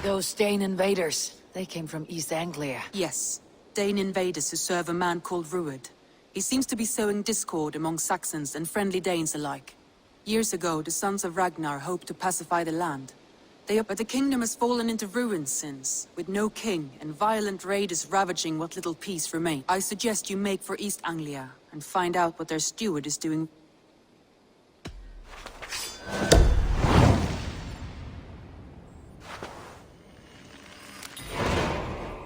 Those Dane invaders, they came from East Anglia. Yes, Dane invaders who serve a man called Ruud. He seems to be sowing discord among Saxons and friendly Danes alike. Years ago, the sons of Ragnar hoped to pacify the land. But the kingdom has fallen into ruins since, with no king and violent raiders ravaging what little peace remains. I suggest you make for East Anglia and find out what their steward is doing.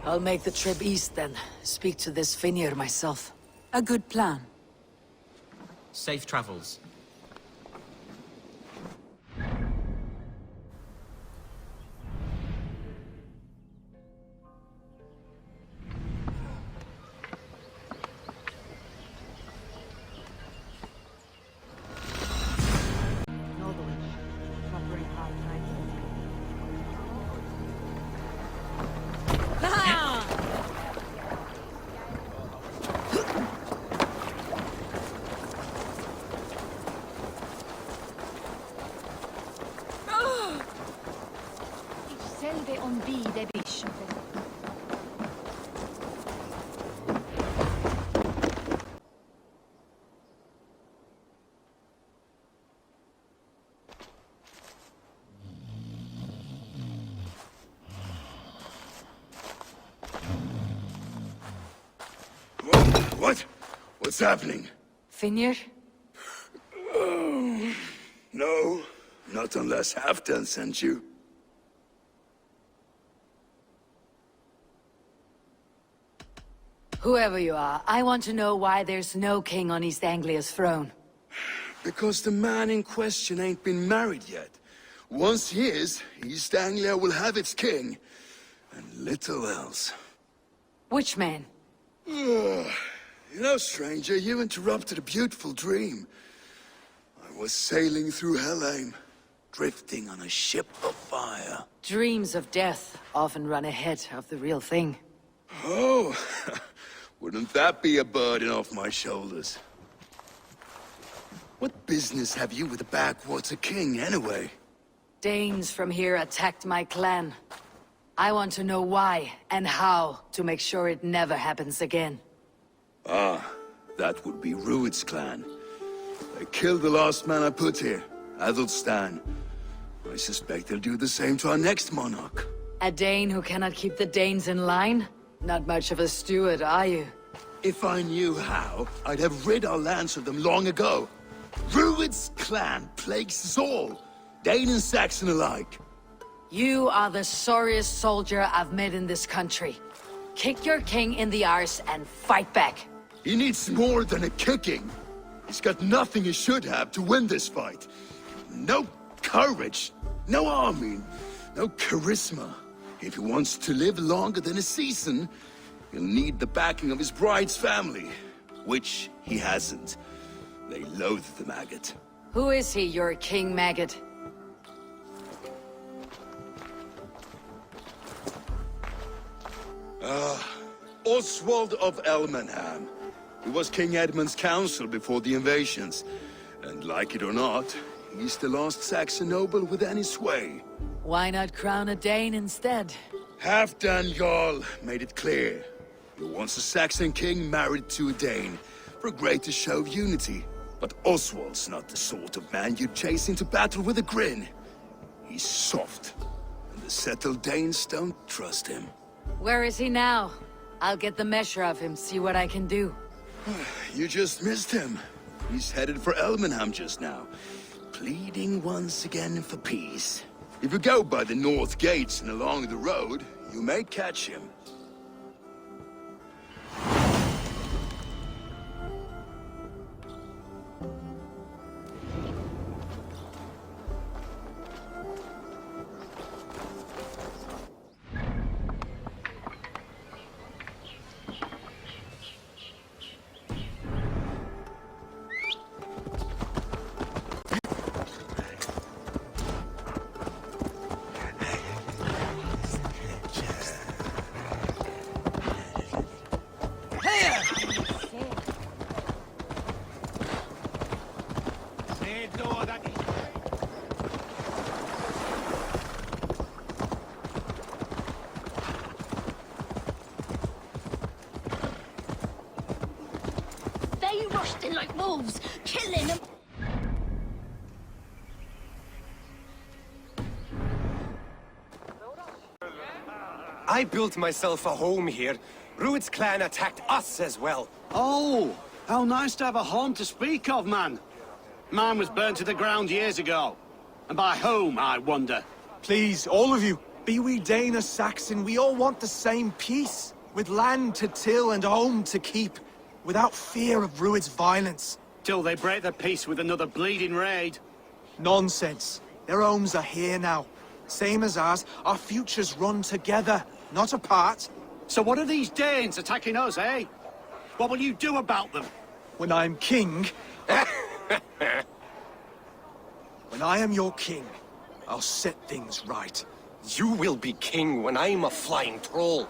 I'll make the trip east then. Speak to this Finir myself. A good plan. Safe travels. What? What's happening? Finir? No, not unless Halfdan sent you. Whoever you are, I want to know why there's no king on East Anglia's throne. Because the man in question ain't been married yet. Once he is, East Anglia will have its king. And little else. Which man? You know, stranger, you interrupted a beautiful dream. I was sailing through Helheim, drifting on a ship of fire. Dreams of death often run ahead of the real thing. Oh, wouldn't that be a burden off my shoulders? What business have you with the backwater king, anyway? Danes from here attacked my clan. I want to know why and how to make sure it never happens again. Ah, that would be Ruud's clan. They killed the last man I put here, Athelstan. I suspect they'll do the same to our next monarch. A Dane who cannot keep the Danes in line? Not much of a steward, are you? If I knew how, I'd have rid our lands of them long ago. Ruud's clan plagues us all, Dane and Saxon alike. You are the sorriest soldier I've met in this country. Kick your king in the arse and fight back. He needs more than a kicking. He's got nothing he should have to win this fight. No courage, no army, no charisma. If he wants to live longer than a season, he'll need the backing of his bride's family, which he hasn't. They loathe the maggot. Who is he, your king maggot? Oswald of Elmenham. He was King Edmund's counsel before the invasions. And like it or not, he's the last Saxon noble with any sway. Why not crown a Dane instead? Halfdan Jarl made it clear. He wants a Saxon king married to a Dane, for a greater show of unity. But Oswald's not the sort of man you'd chase into battle with a grin. He's soft, and the settled Danes don't trust him. Where is he now? I'll get the measure of him, see what I can do. You just missed him. He's headed for Elmenham just now, pleading once again for peace. If you go by the north gates and along the road, you may catch him. wolves, killing them. I built myself a home here. Rued's clan attacked us as well. Oh, how nice to have a home to speak of, man. Mine was burnt to the ground years ago. And by whom, I wonder? Please, all of you, be we Dane or Saxon, we all want the same peace. With land to till and home to keep. Without fear of Rued's violence. Till they break the peace with another bleeding raid. Nonsense. Their homes are here now. Same as ours, our futures run together, not apart. So what are these Danes attacking us, eh? What will you do about them? When I am king... When I am your king, I'll set things right. You will be king when I'm a flying troll.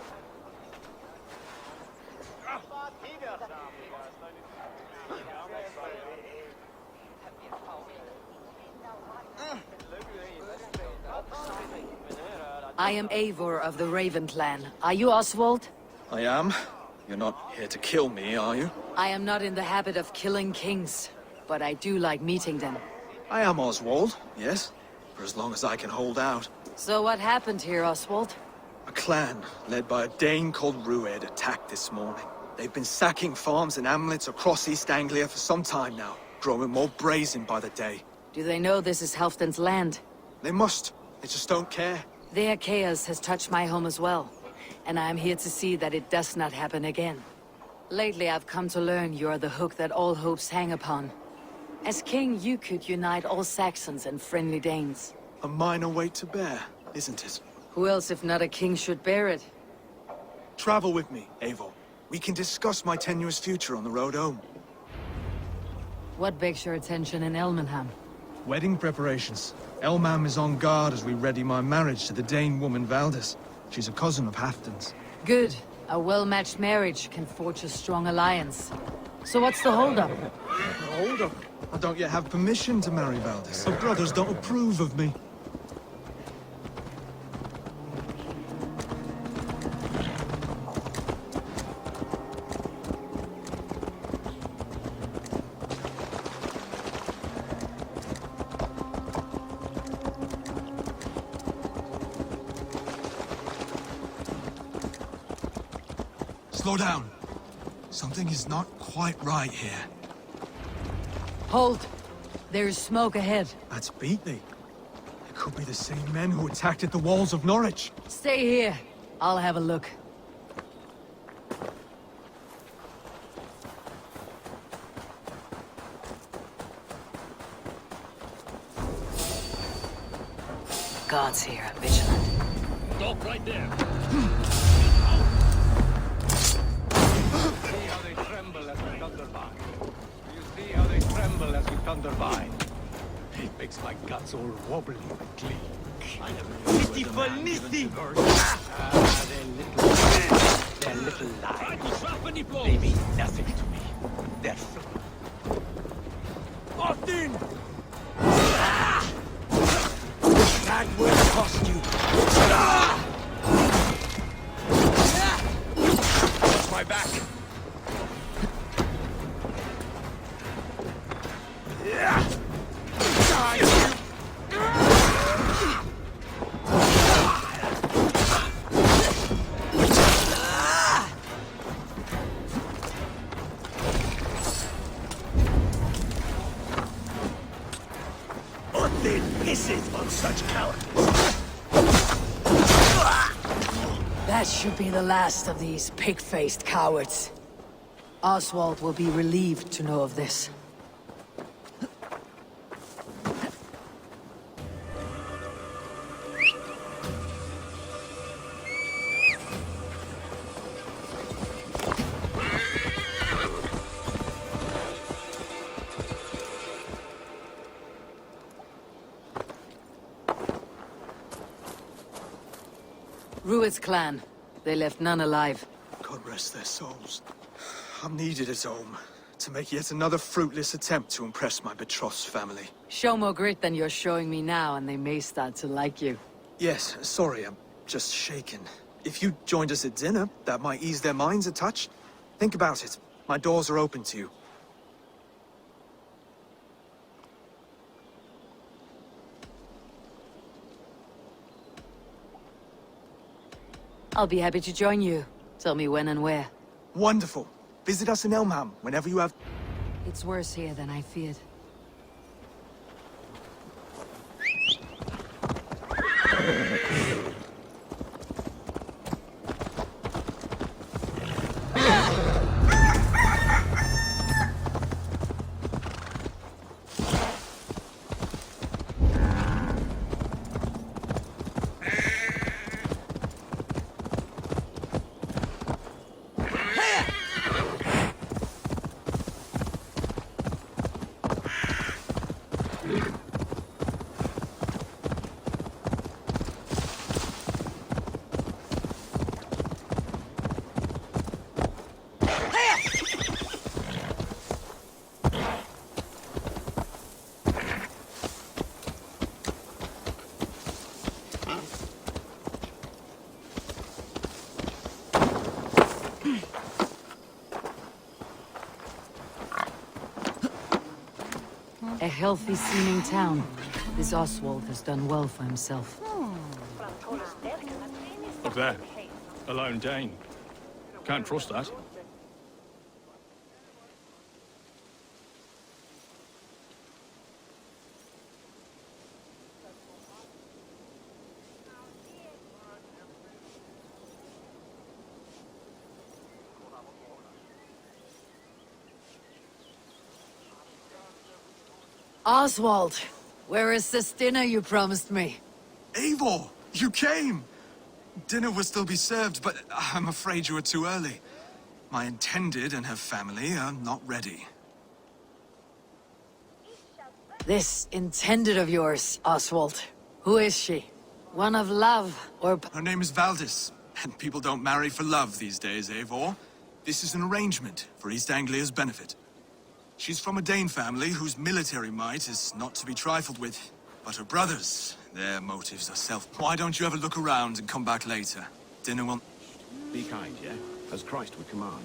I am Eivor of the Raven clan. Are you Oswald? I am. You're not here to kill me, are you? I am not in the habit of killing kings, but I do like meeting them. I am Oswald, yes. For as long as I can hold out. So what happened here, Oswald? A clan, led by a Dane called Rued, attacked this morning. They've been sacking farms and hamlets across East Anglia for some time now, growing more brazen by the day. Do they know this is Halfdan's land? They must. They just don't care. Their chaos has touched my home as well, and I am here to see that it does not happen again. Lately, I've come to learn you are the hook that all hopes hang upon. As king, you could unite all Saxons and friendly Danes. A minor weight to bear, isn't it? Who else, if not a king, should bear it? Travel with me, Eivor. We can discuss my tenuous future on the road home. What begs your attention in Elmenham? Wedding preparations. Elmam is on guard as we ready my marriage to the Dane woman Valdis. She's a cousin of Halfdan's. Good. A well-matched marriage can forge a strong alliance. So what's the holdup? Hold up. I don't yet have permission to marry Valdis. Her brothers don't approve of me. Slow down. Something is not quite right here. Hold! There's smoke ahead. That's Beatley. It could be the same men who attacked at the walls of Norwich. Stay here. I'll have a look. Guards here, I'm vigilant. Stop right there. See how they tremble as we thunder by. Do you see how they tremble as we thunder by? It makes my guts all wobbly and clean. I never knew they're little lies. They mean nothing to me. They're so... Austin! That will cost you. Watch my back. Austin pisses on such cowards. That should be the last of these pig-faced cowards. Oswald will be relieved to know of this. Rued's clan. They left none alive. God rest their souls. I'm needed at home to make yet another fruitless attempt to impress my betrothed's family. Show more grit than you're showing me now, and they may start to like you. Yes, sorry, I'm just shaken. If you joined us at dinner, that might ease their minds a touch. Think about it. My doors are open to you. I'll be happy to join you. Tell me when and where. Wonderful. Visit us in Elmham whenever you have... It's worse here than I feared. A healthy seeming town. This Oswald has done well for himself. Look there. A lone Dane. Can't trust that. Oswald, where is this dinner you promised me? Eivor, you came! Dinner will still be served, but I'm afraid you were too early. My intended and her family are not ready. This intended of yours, Oswald. Who is she? One of love, or... Her name is Valdis, and people don't marry for love these days, Eivor. This is an arrangement for East Anglia's benefit. She's from a Dane family whose military might is not to be trifled with. But her brothers, their motives are self... Why don't you ever look around and come back later? Dinner will... Be kind, yeah? As Christ would command.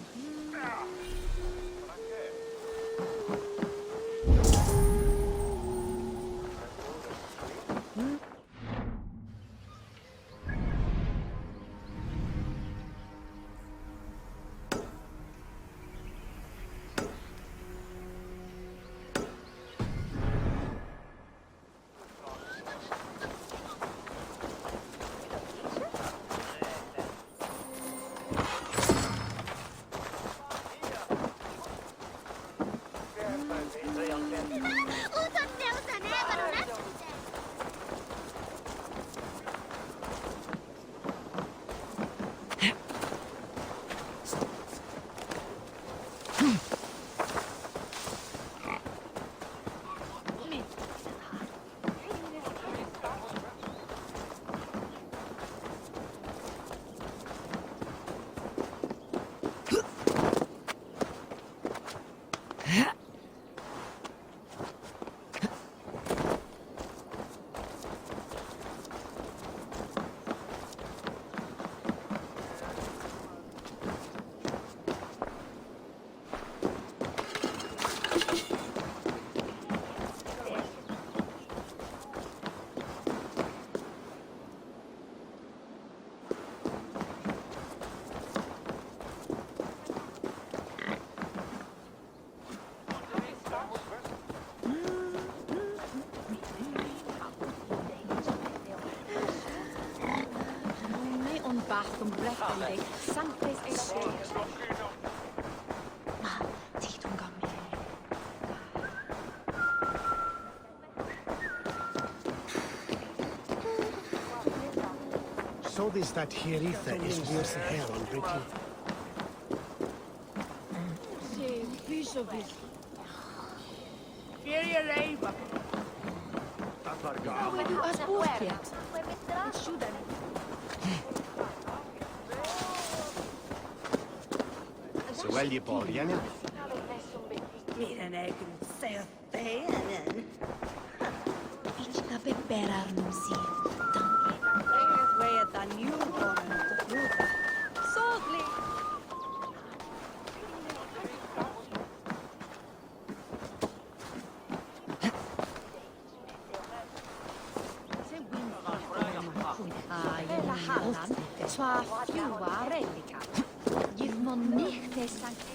So this that Hieritha is worth hell on Britain. Så väljer borgarna. Mer än egen sätenen. Vilka beberar nu siftan. Redan jorden och fruta. Såglig. Twa fjua relica. Give mon nicht des Sankt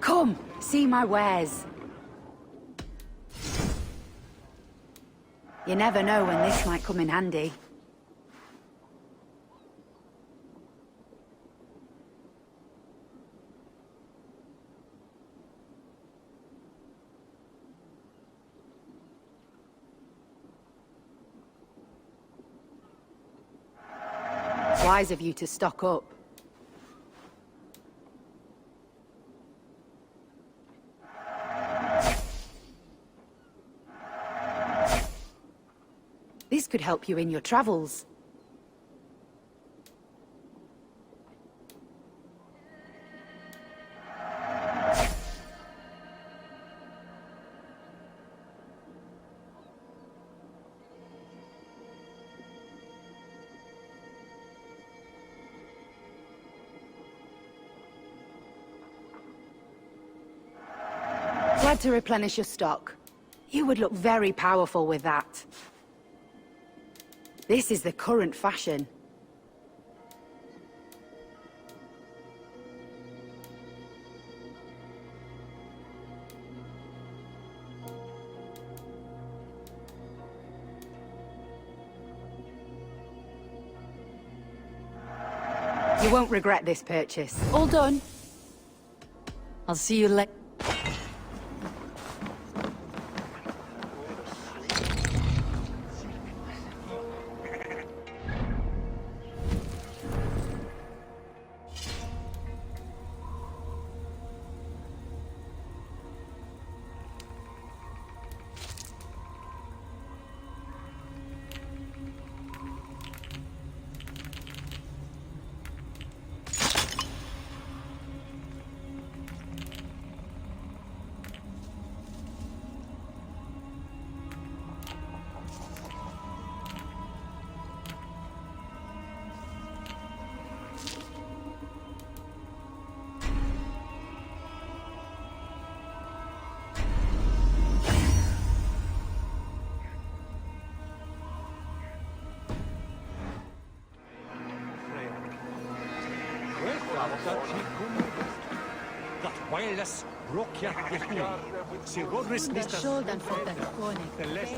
Come, see my wares. You never know when this might come in handy. Wise of you to stock up. This could help you in your travels. Glad to replenish your stock. You would look very powerful with that. This is the current fashion. You won't regret this purchase. All done. I'll see you later. Dat wireless rokia with Si rodris nistas. Schulden von der König.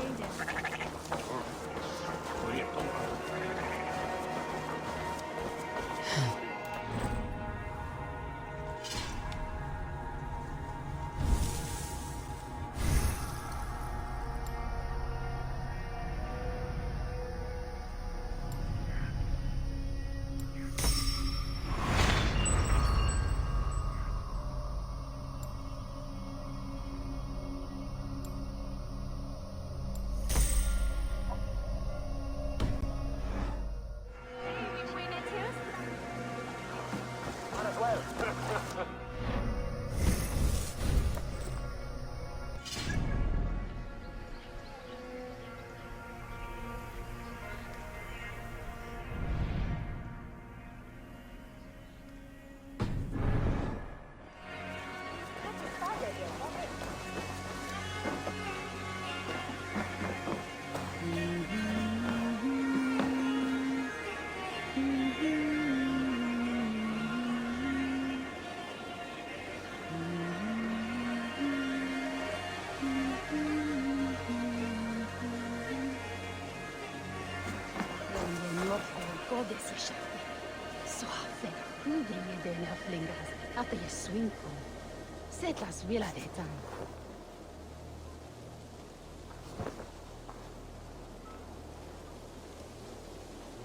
Goddess, so Hungrig den höflingas att det är svinko. Sättas vila det tan.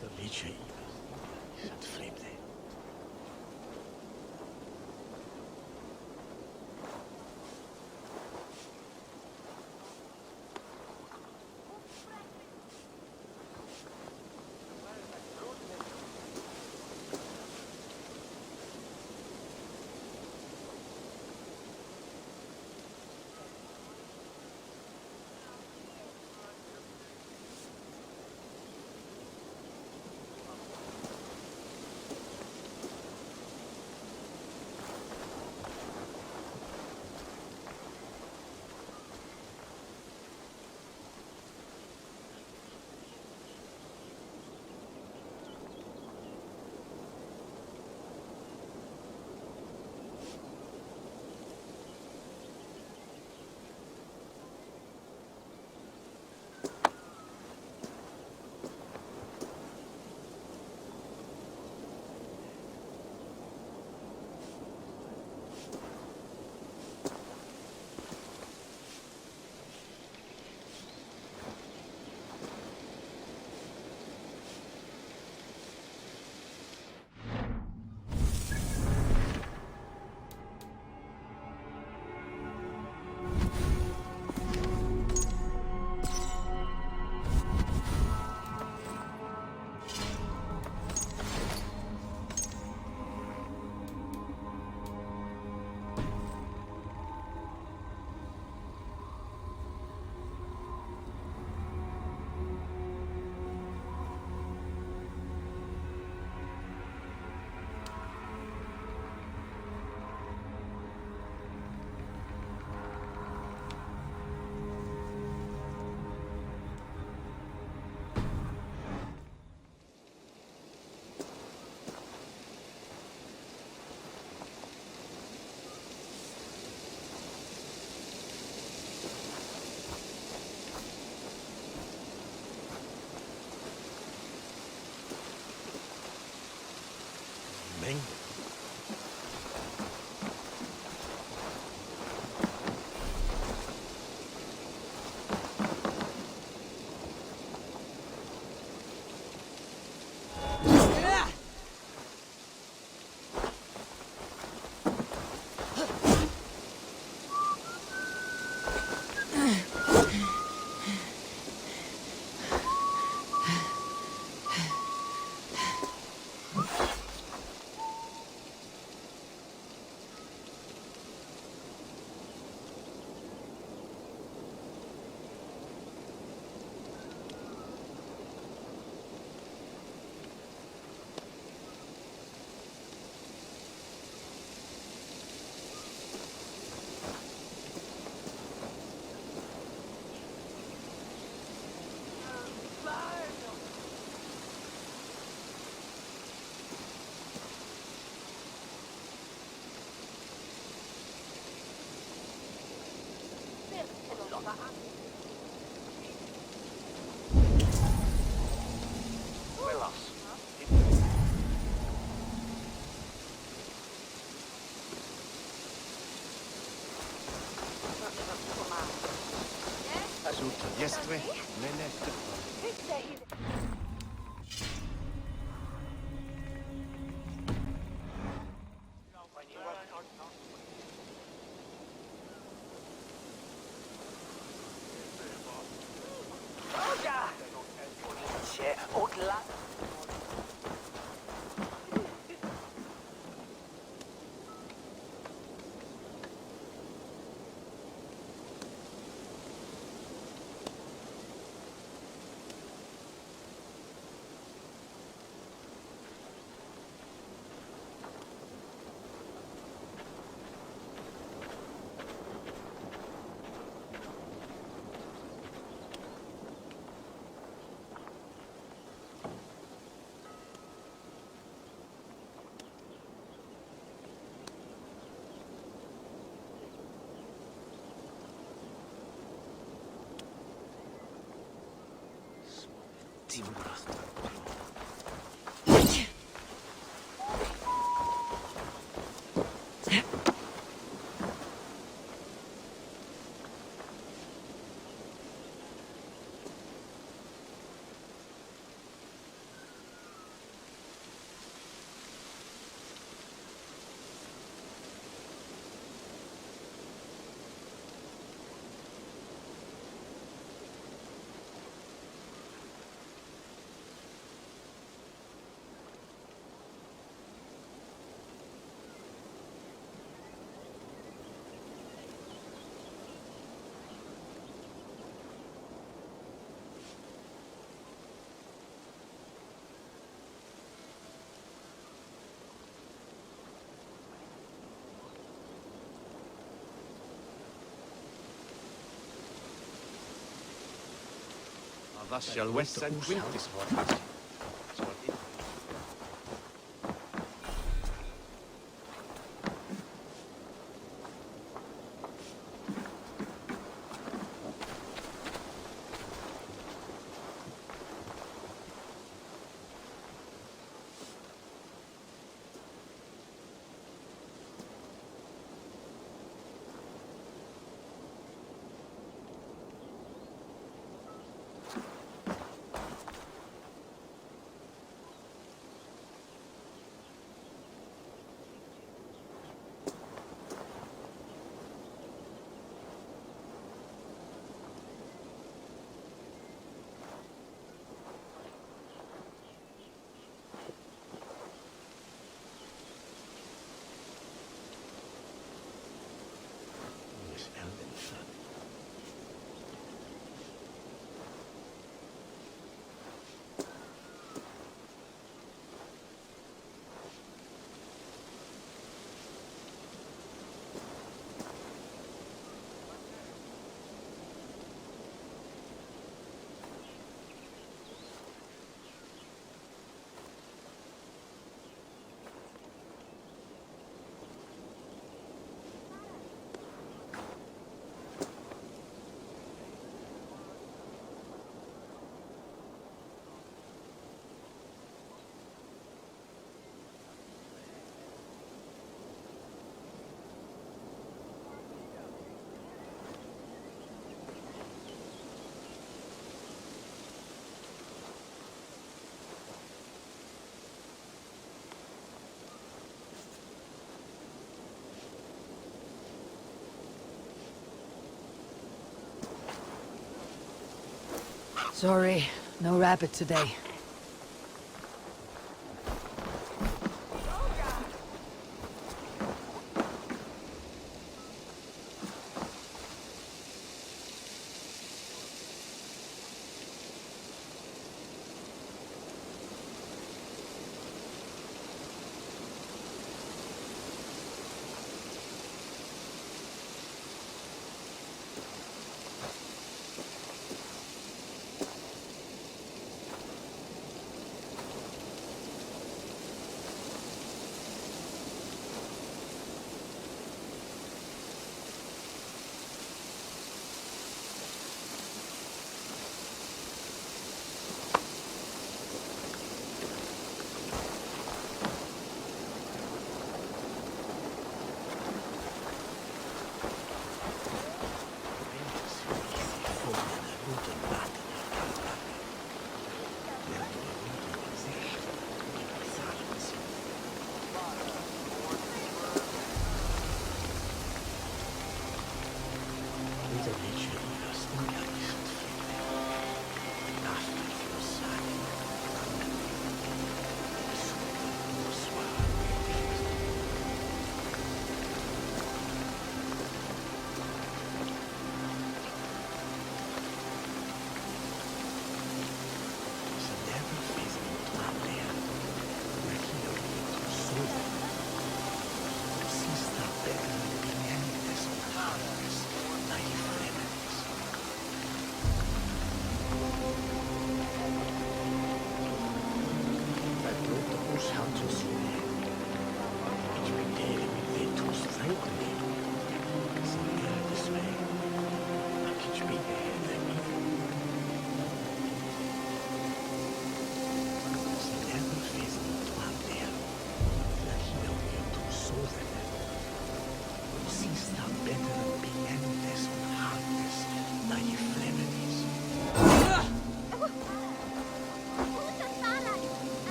The leeching. Shut flame there. Jestli Sorry, no rabbit today.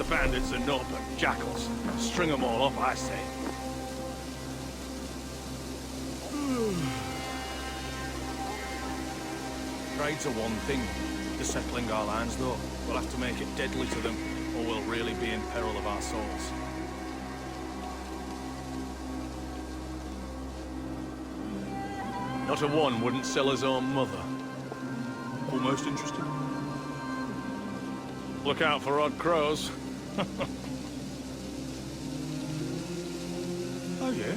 Bandits are naught but jackals. String them all up, I say. Trade's are one thing. The settling our lands, though, we'll have to make it deadly to them, or we'll really be in peril of our souls. Not a one wouldn't sell his own mother. Almost interested. Look out for odd crows. Oh, yeah?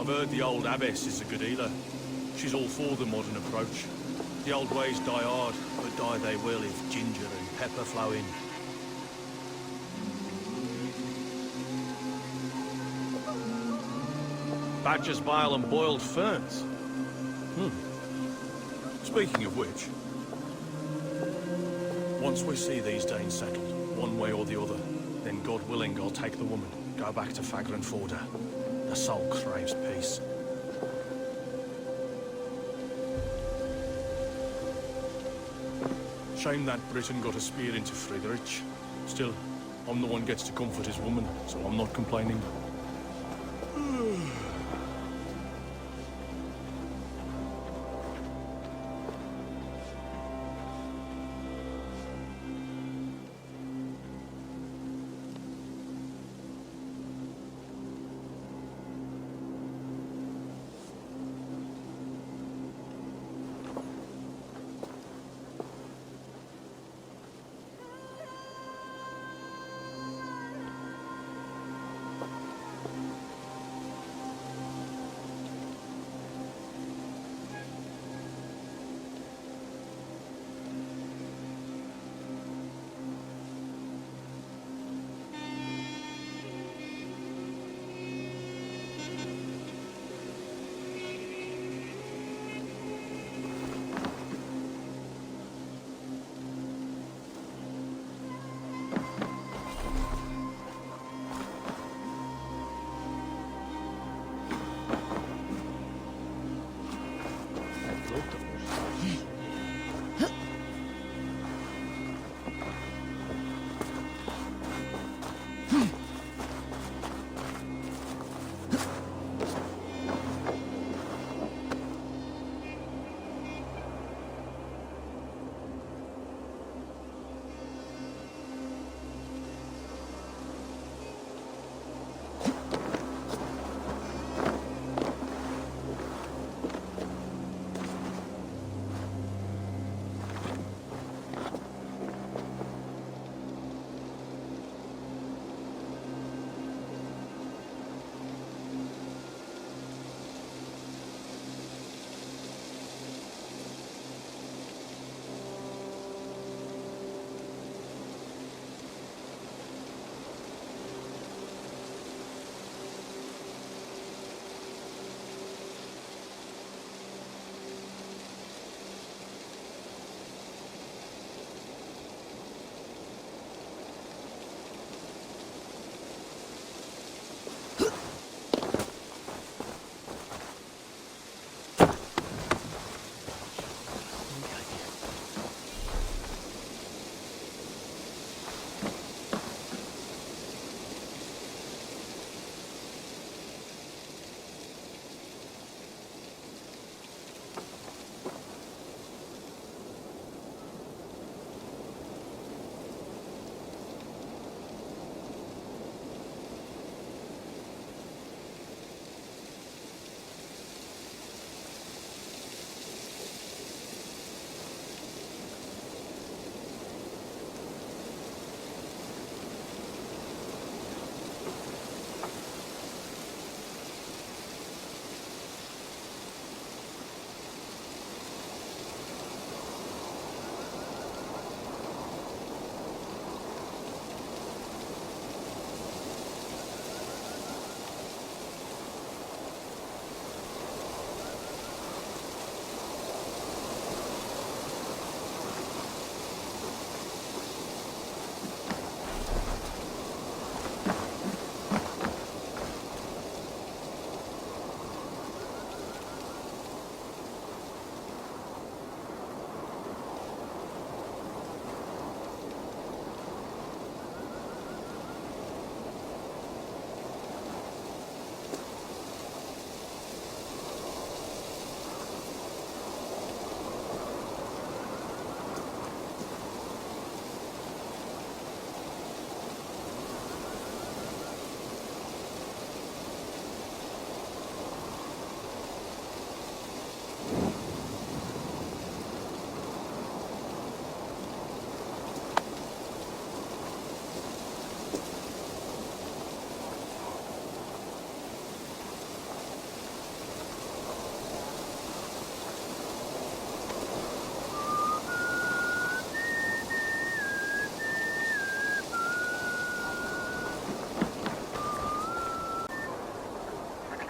I've heard the old abbess is a good healer. She's all for the modern approach. The old ways die hard, but die they will if ginger and pepper flow in. Badger's bile and boiled ferns. Speaking of which, once we see these Danes settled, one way or the other, then God willing I'll take the woman, go back to Fagran Forda. The soul craves peace. Shame that Britain got a spear into Friedrich. Still, I'm the one gets to comfort his woman, so I'm not complaining.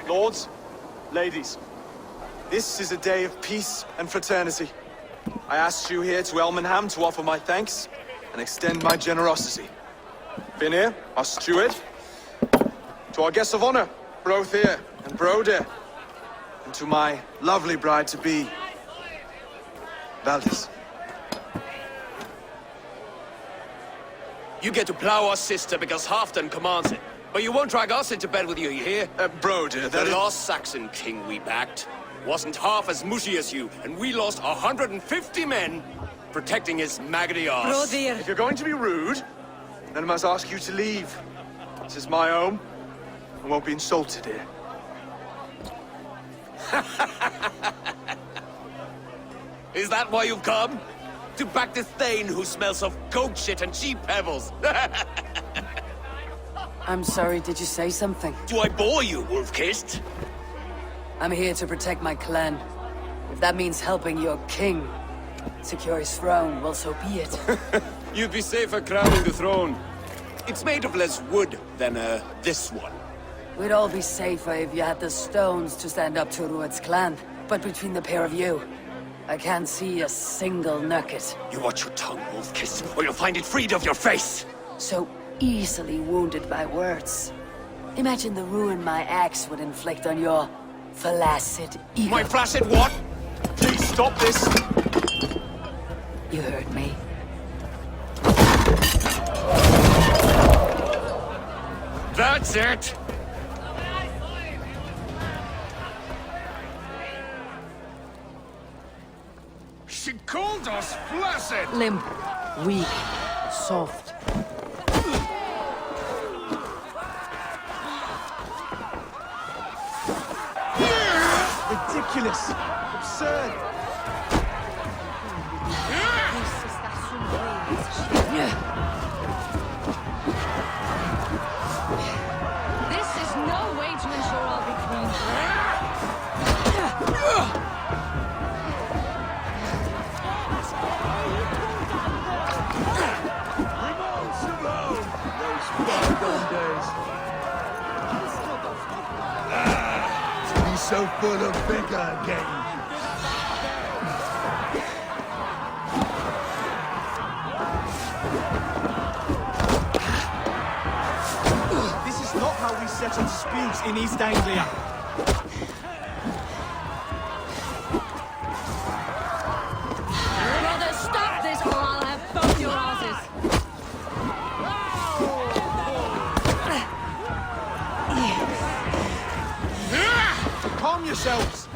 Lords, ladies, this is a day of peace and fraternity. I asked you here to Elmenham to offer my thanks and extend my generosity. Finir, our steward, to our guests of honor, Brothir and Broder, and to my lovely bride-to-be, Valdis. You get to plow our sister because Halfdan commands it. But you won't drag us into bed with you hear? Broder, The last Saxon king we backed wasn't half as mushy as you, and we lost 150 men protecting his maggoty arse. If you're going to be rude, then I must ask you to leave. This is my home. I won't be insulted here. Is that why you've come? To back this Thane who smells of goat shit and cheap pebbles? I'm sorry, did you say something? Do I bore you, wolf-kissed? I'm here to protect my clan. If that means helping your king secure his throne, well, so be it. You'd be safer crowning the throne. It's made of less wood than, this one. We'd all be safer if you had the stones to stand up to Rued's clan. But between the pair of you, I can't see a single nugget. You watch your tongue, wolf-kissed, or you'll find it freed of your face! So easily wounded by words. Imagine the ruin my axe would inflict on your flaccid ego. My flaccid what? Please stop this! You heard me. That's it! She called us flaccid! Limp, weak, soft. Ridiculous! Absurd! This is no way to ensure I'll be clean. To be so full of vigor again. This is not how we settle disputes in East Anglia. Brother, stop this or I'll have both your asses. Calm yourselves!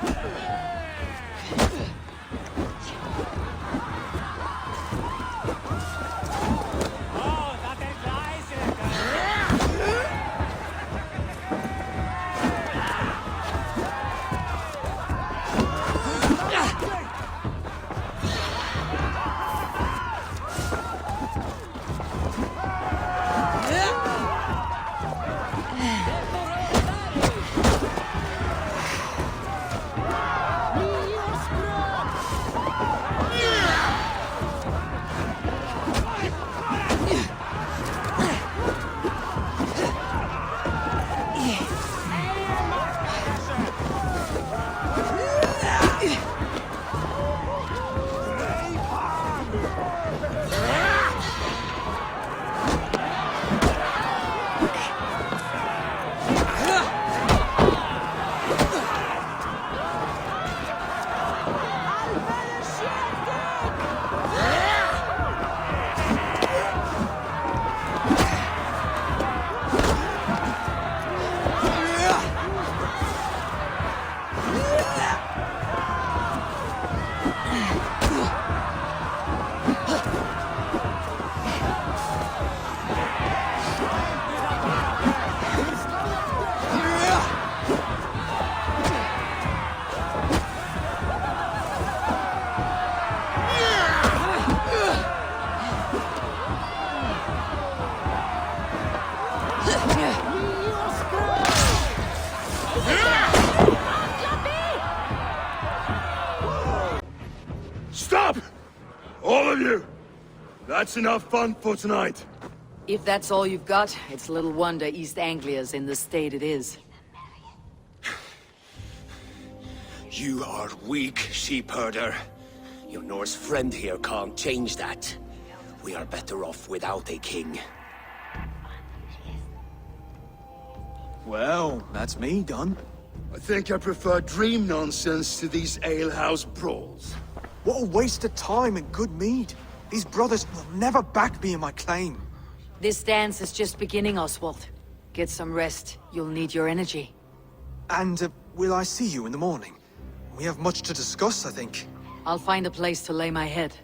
Stop! All of you! That's enough fun for tonight. If that's all you've got, it's little wonder East Anglia's in the state it is. You are weak, sheep herder. Your Norse friend here can't change that. We are better off without a king. Well, that's me done. I think I prefer dream nonsense to these alehouse brawls. What a waste of time and good mead. These brothers will never back me in my claim. This dance is just beginning, Oswald. Get some rest. You'll need your energy. And will I see you in the morning? We have much to discuss, I think. I'll find a place to lay my head.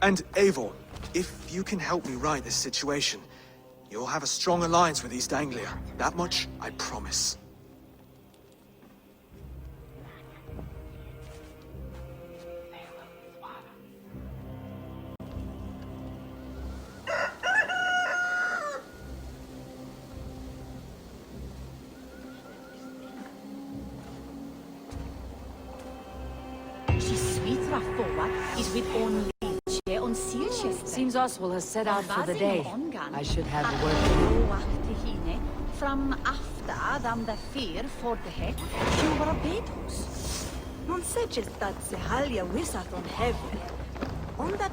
And Eivor, if you can help me right this situation, you'll have a strong alliance with East Anglia. That much, I promise. Is with only on Seems Oswald has set out for the day. I should have worked. From after them the fear for the head, you were a bedhouse. Non suggest that the Halia wizard on heaven. On that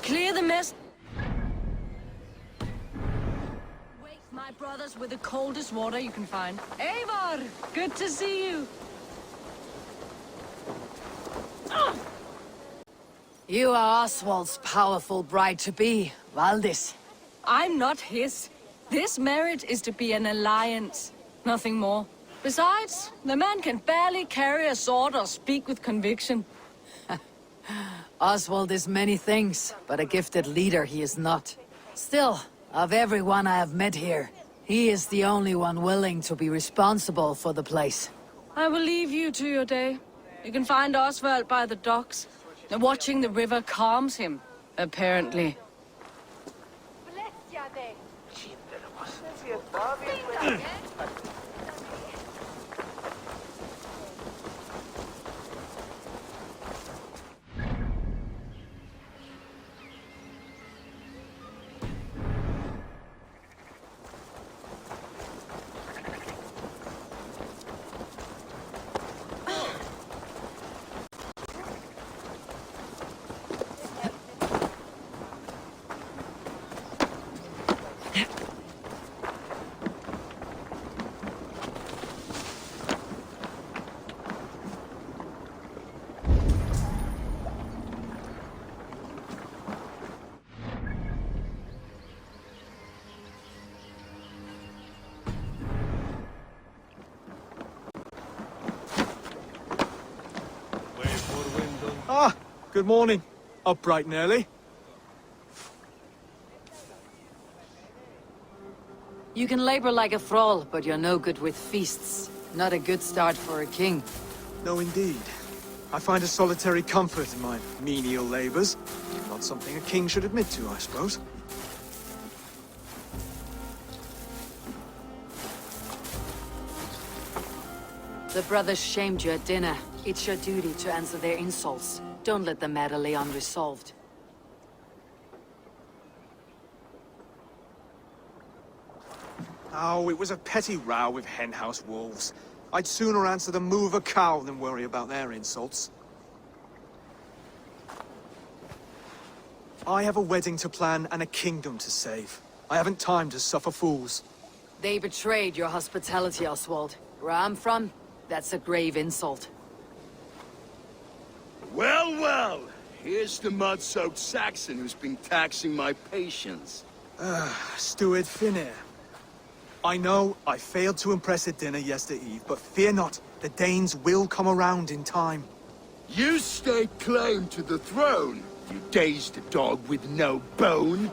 Clear the mist. My brothers with the coldest water you can find. Eivor! Good to see you! You are Oswald's powerful bride-to-be, Valdis. I'm not his. This marriage is to be an alliance, nothing more. Besides, the man can barely carry a sword or speak with conviction. Oswald is many things, but a gifted leader he is not. Still, of everyone I have met here, he is the only one willing to be responsible for the place. I will leave you to your day. You can find Oswald by the docks. Watching the river calms him, apparently. Ah, good morning. Up bright and early. You can labor like a thrall, but you're no good with feasts. Not a good start for a king. No, indeed. I find a solitary comfort in my menial labors. Not something a king should admit to, I suppose. The brothers shamed you at dinner. It's your duty to answer their insults. Don't let the matter lay unresolved. Oh, it was a petty row with henhouse wolves. I'd sooner answer the moo of a cow than worry about their insults. I have a wedding to plan and a kingdom to save. I haven't time to suffer fools. They betrayed your hospitality, Oswald. Where I'm from, that's a grave insult. Well, well, here's the mud-soaked Saxon who's been taxing my patience. Steward Finnair. I know I failed to impress at dinner yesterday eve, but fear not, the Danes will come around in time. You stake claim to the throne, you dazed dog with no bone.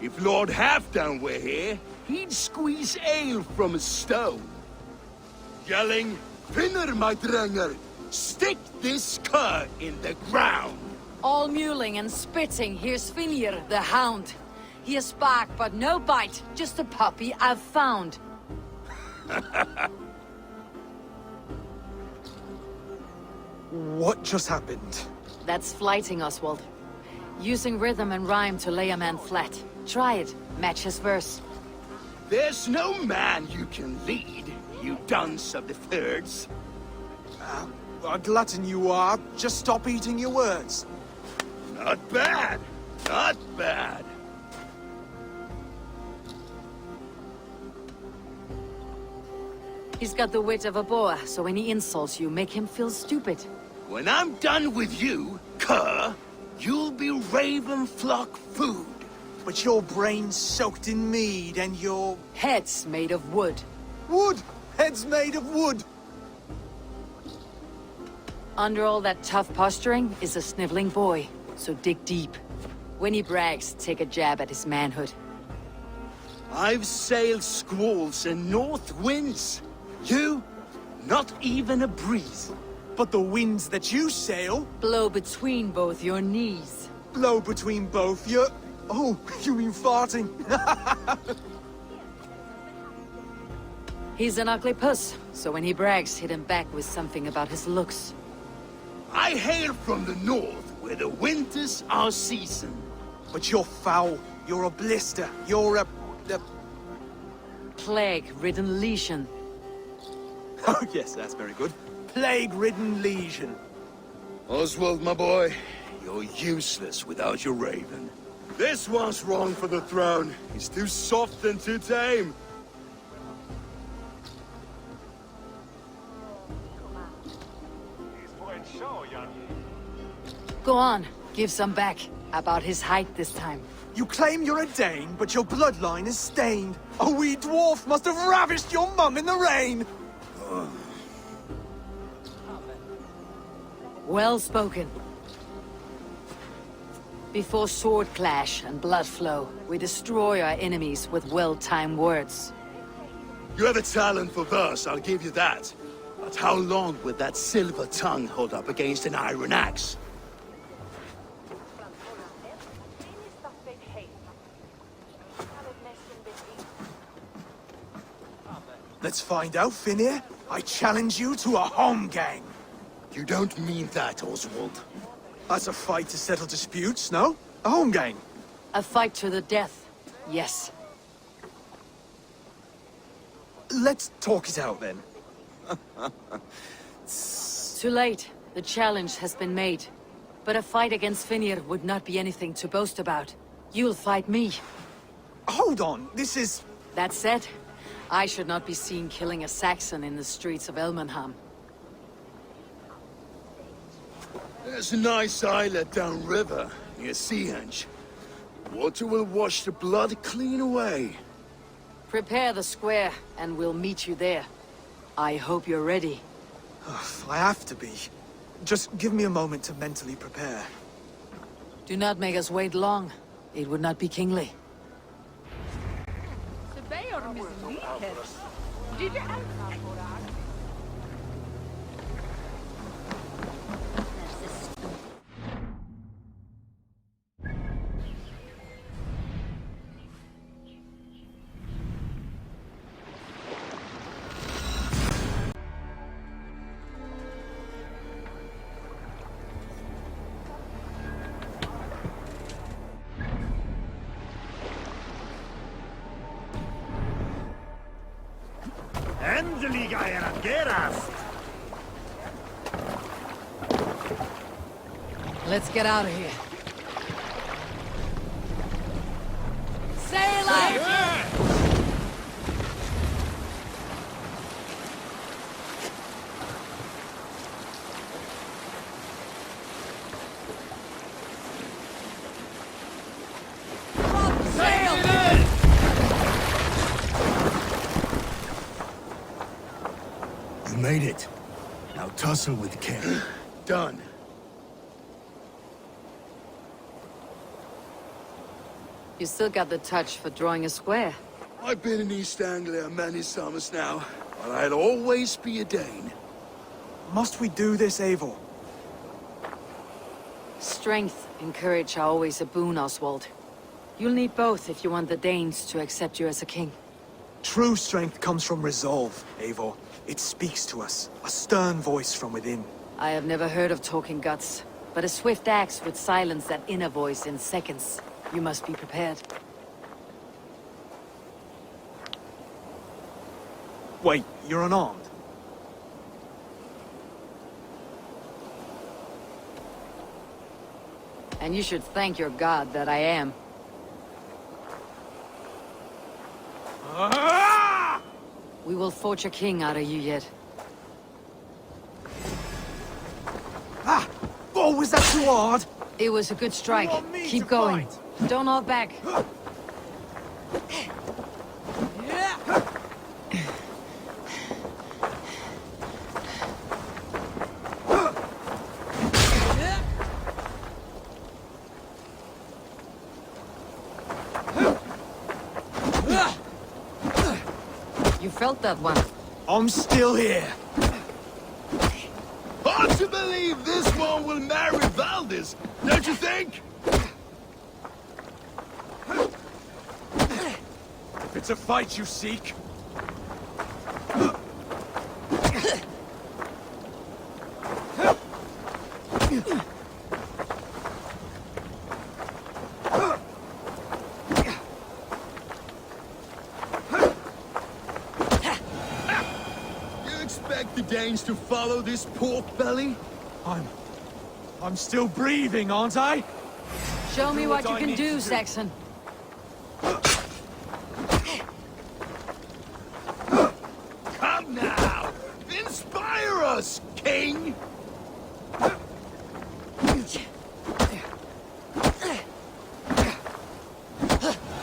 If Lord Halfdown were here, he'd squeeze ale from a stone. Yelling, Finner, my drenger, stick this cur in the ground. All mewling and spitting, here's Finir, the hound. He has bark, but no bite, just a puppy I've found. What just happened? That's flighting, Oswald. Using rhythm and rhyme to lay a man flat. Try it. Match his verse. There's no man you can lead, you dunce of the thirds. A glutton you are. Just stop eating your words. Not bad. Not bad. He's got the wit of a boa, so when he insults you, make him feel stupid. When I'm done with you, cur, you'll be raven flock food. But your brain's soaked in mead and your... Heads made of wood. Wood! Heads made of wood! Under all that tough posturing is a sniveling boy, so dig deep. When he brags, take a jab at his manhood. I've sailed squalls and north winds. You, not even a breeze. But the winds that you sail... Blow between both your knees. Blow between both your... Oh, you mean farting? He's an ugly puss, so when he brags, hit him back with something about his looks. I hail from the north, where the winters are season. But you're foul. You're a blister. You're a... Plague-ridden lesion. Oh, yes, that's very good. Plague-ridden lesion. Oswald, my boy, you're useless without your raven. This one's wrong for the throne. He's too soft and too tame. Go on, give some back. About his height this time. You claim you're a Dane, but your bloodline is stained. A wee dwarf must have ravished your mum in the rain! Well spoken. Before sword clash and blood flow, we destroy our enemies with well-timed words. You have a talent for verse, I'll give you that. But how long would that silver tongue hold up against an iron axe? Let's find out, Finnear. I challenge you to a home gang. You don't mean that, Oswald. That's a fight to settle disputes, no? A home gang. A fight to the death, yes. Let's talk it out, then. Too late. The challenge has been made. But a fight against Finnear would not be anything to boast about. You'll fight me. Hold on, this is... That said, I should not be seen killing a Saxon in the streets of Elmenham. There's a nice islet downriver, near Seahenge. Water will wash the blood clean away. Prepare the square, and we'll meet you there. I hope you're ready. I have to be. Just give me a moment to mentally prepare. Do not make us wait long. It would not be kingly. Let's get out of here. Sail out! You made it. Now tussle with the king. Done. You still got the touch for drawing a square. I've been in East Anglia many summers now, but I'll always be a Dane. Must we do this, Eivor? Strength and courage are always a boon, Oswald. You'll need both if you want the Danes to accept you as a king. True strength comes from resolve, Eivor. It speaks to us, a stern voice from within. I have never heard of talking guts. But a swift axe would silence that inner voice in seconds. You must be prepared. Wait, you're unarmed? And you should thank your god that I am. We will forge a king out of you yet. Oh, was that too hard? It was a good strike. You want me Keep to going. fight? Don't hold back. You felt that one. I'm still here. Hard to believe this one will marry Valdez, don't you think? If it's a fight you seek, You expect the Danes to follow this pork belly? I'm still breathing, aren't I? Show me Do what what you I can need to do, do. Saxon. Come now! Inspire us, King!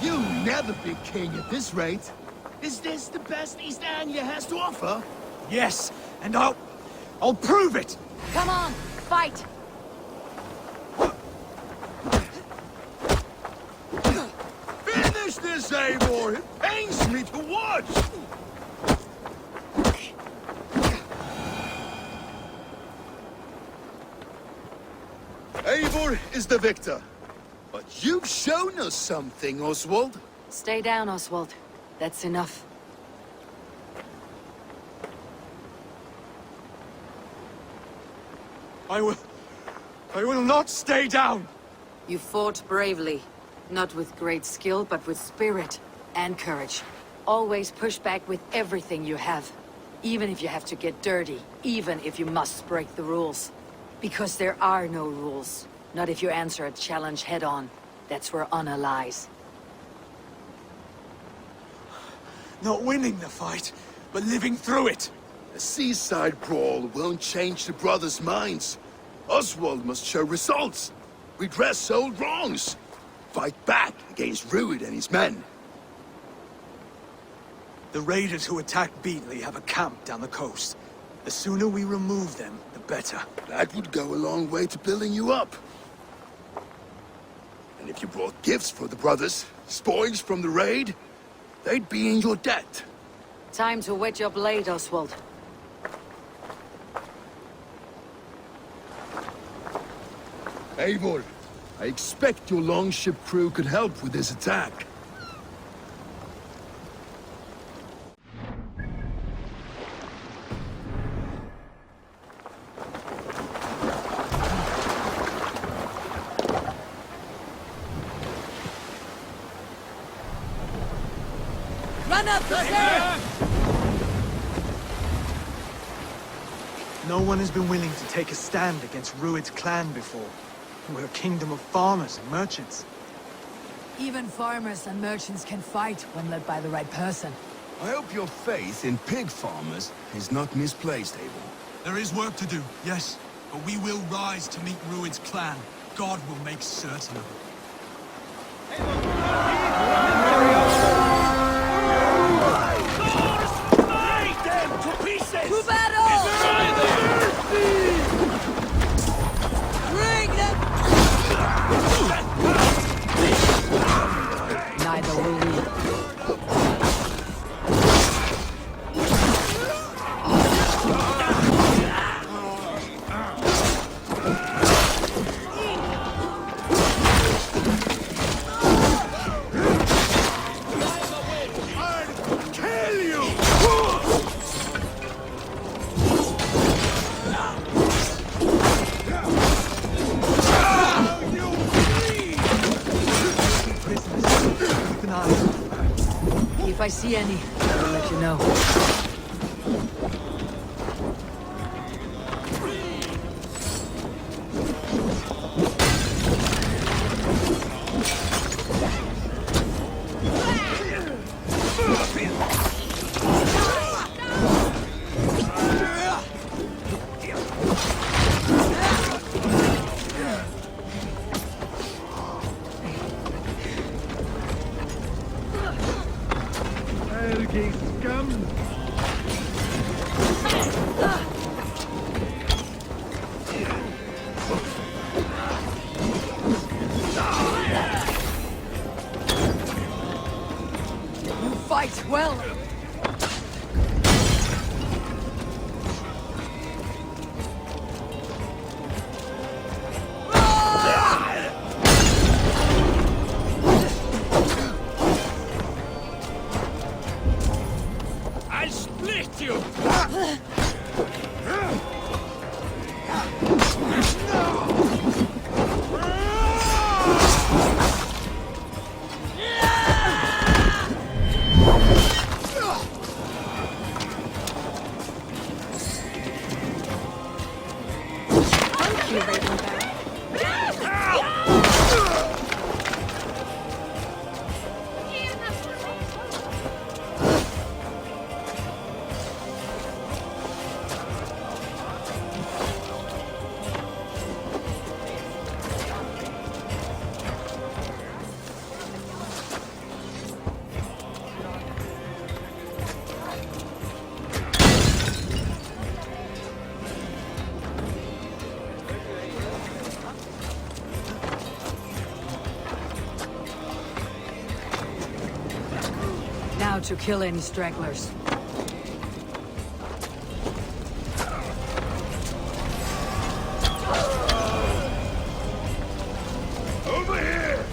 You'll never be king at this rate. Is this the best East Anglia has to offer? Yes, and I'll prove it! Come on, fight! Finish this, Eivor! It pains me to watch! Eivor is the victor. But you've shown us something, Oswald. Stay down, Oswald. That's enough. I will not stay down! You fought bravely. Not with great skill, but with spirit and courage. Always push back with everything you have. Even if you have to get dirty. Even if you must break the rules. Because there are no rules. Not if you answer a challenge head-on. That's where honor lies. Not winning the fight, but living through it! A seaside brawl won't change the brothers' minds. Oswald must show results. Redress old wrongs. Fight back against Rued and his men. The raiders who attacked Beatley have a camp down the coast. The sooner we remove them, the better. That would go a long way to building you up. And if you brought gifts for the brothers, spoils from the raid, they'd be in your debt. Time to wet your blade, Oswald. Eivor, I expect your longship crew could help with this attack. Run up the stairs! No one has been willing to take a stand against Rued's clan before. We're a kingdom of farmers and merchants. Even farmers and merchants can fight when led by the right person. I hope your faith in pig farmers is not misplaced, Eivor. There is work to do, yes. But we will rise to meet Rued's clan. God will make certain of it. To battle! Bring them! Neither will we. If I see any, I will let you know. Fight well! I'll split you! Now to kill any stragglers. Over here!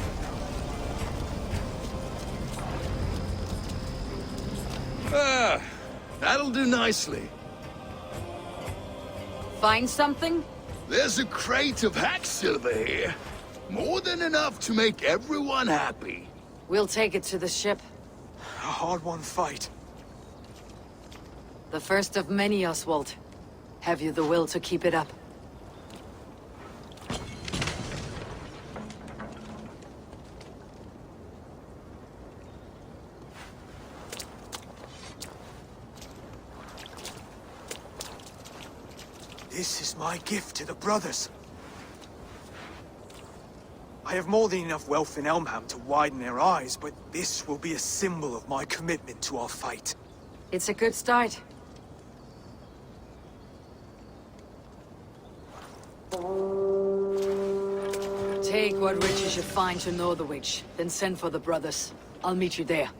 That'll do nicely. Find something? There's a crate of hack silver here. More than enough to make everyone happy. We'll take it to the ship. A hard-won fight. The first of many, Oswald. Have you the will to keep it up? This is my gift to the brothers. I have more than enough wealth in Elmham to widen their eyes, but this will be a symbol of my commitment to our fight. It's a good start. Take what riches you find to Northwich, then send for the brothers. I'll meet you there.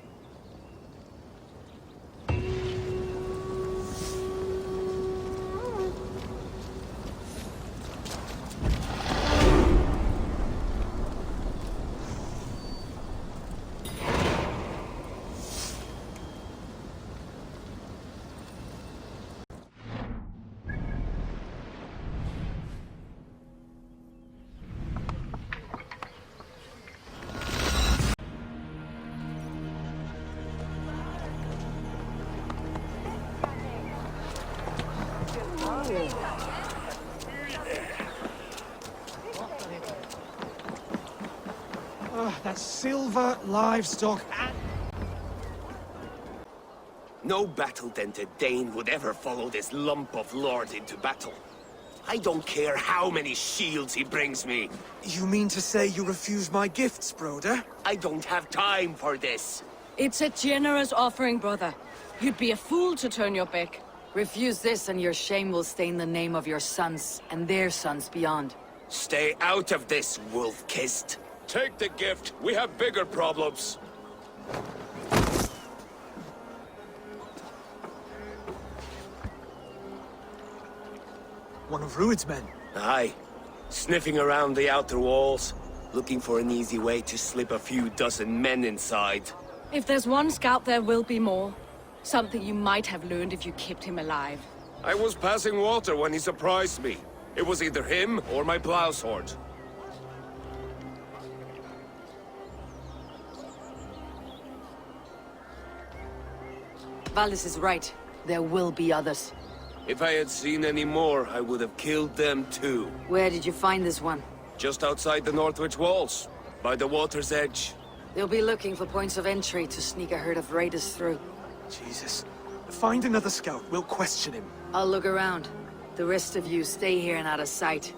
That's silver, livestock, and... No battle-dented Dane would ever follow this lump of lord into battle. I don't care how many shields he brings me. You mean to say you refuse my gifts, Broder? I don't have time for this. It's a generous offering, brother. You'd be a fool to turn your back. Refuse this and your shame will stain the name of your sons and their sons beyond. Stay out of this, wolf-kissed. Take the gift. We have bigger problems. One of Rued's men. Aye. Sniffing around the outer walls, looking for an easy way to slip a few dozen men inside. If there's one scout, there will be more. Something you might have learned if you kept him alive. I was passing water when he surprised me. It was either him or my plow sword. Valis is right. There will be others. If I had seen any more, I would have killed them too. Where did you find this one? Just outside the Northwich walls, by the water's edge. They'll be looking for points of entry to sneak a herd of raiders through. Jesus. Find another scout. We'll question him. I'll look around. The rest of you stay here and out of sight.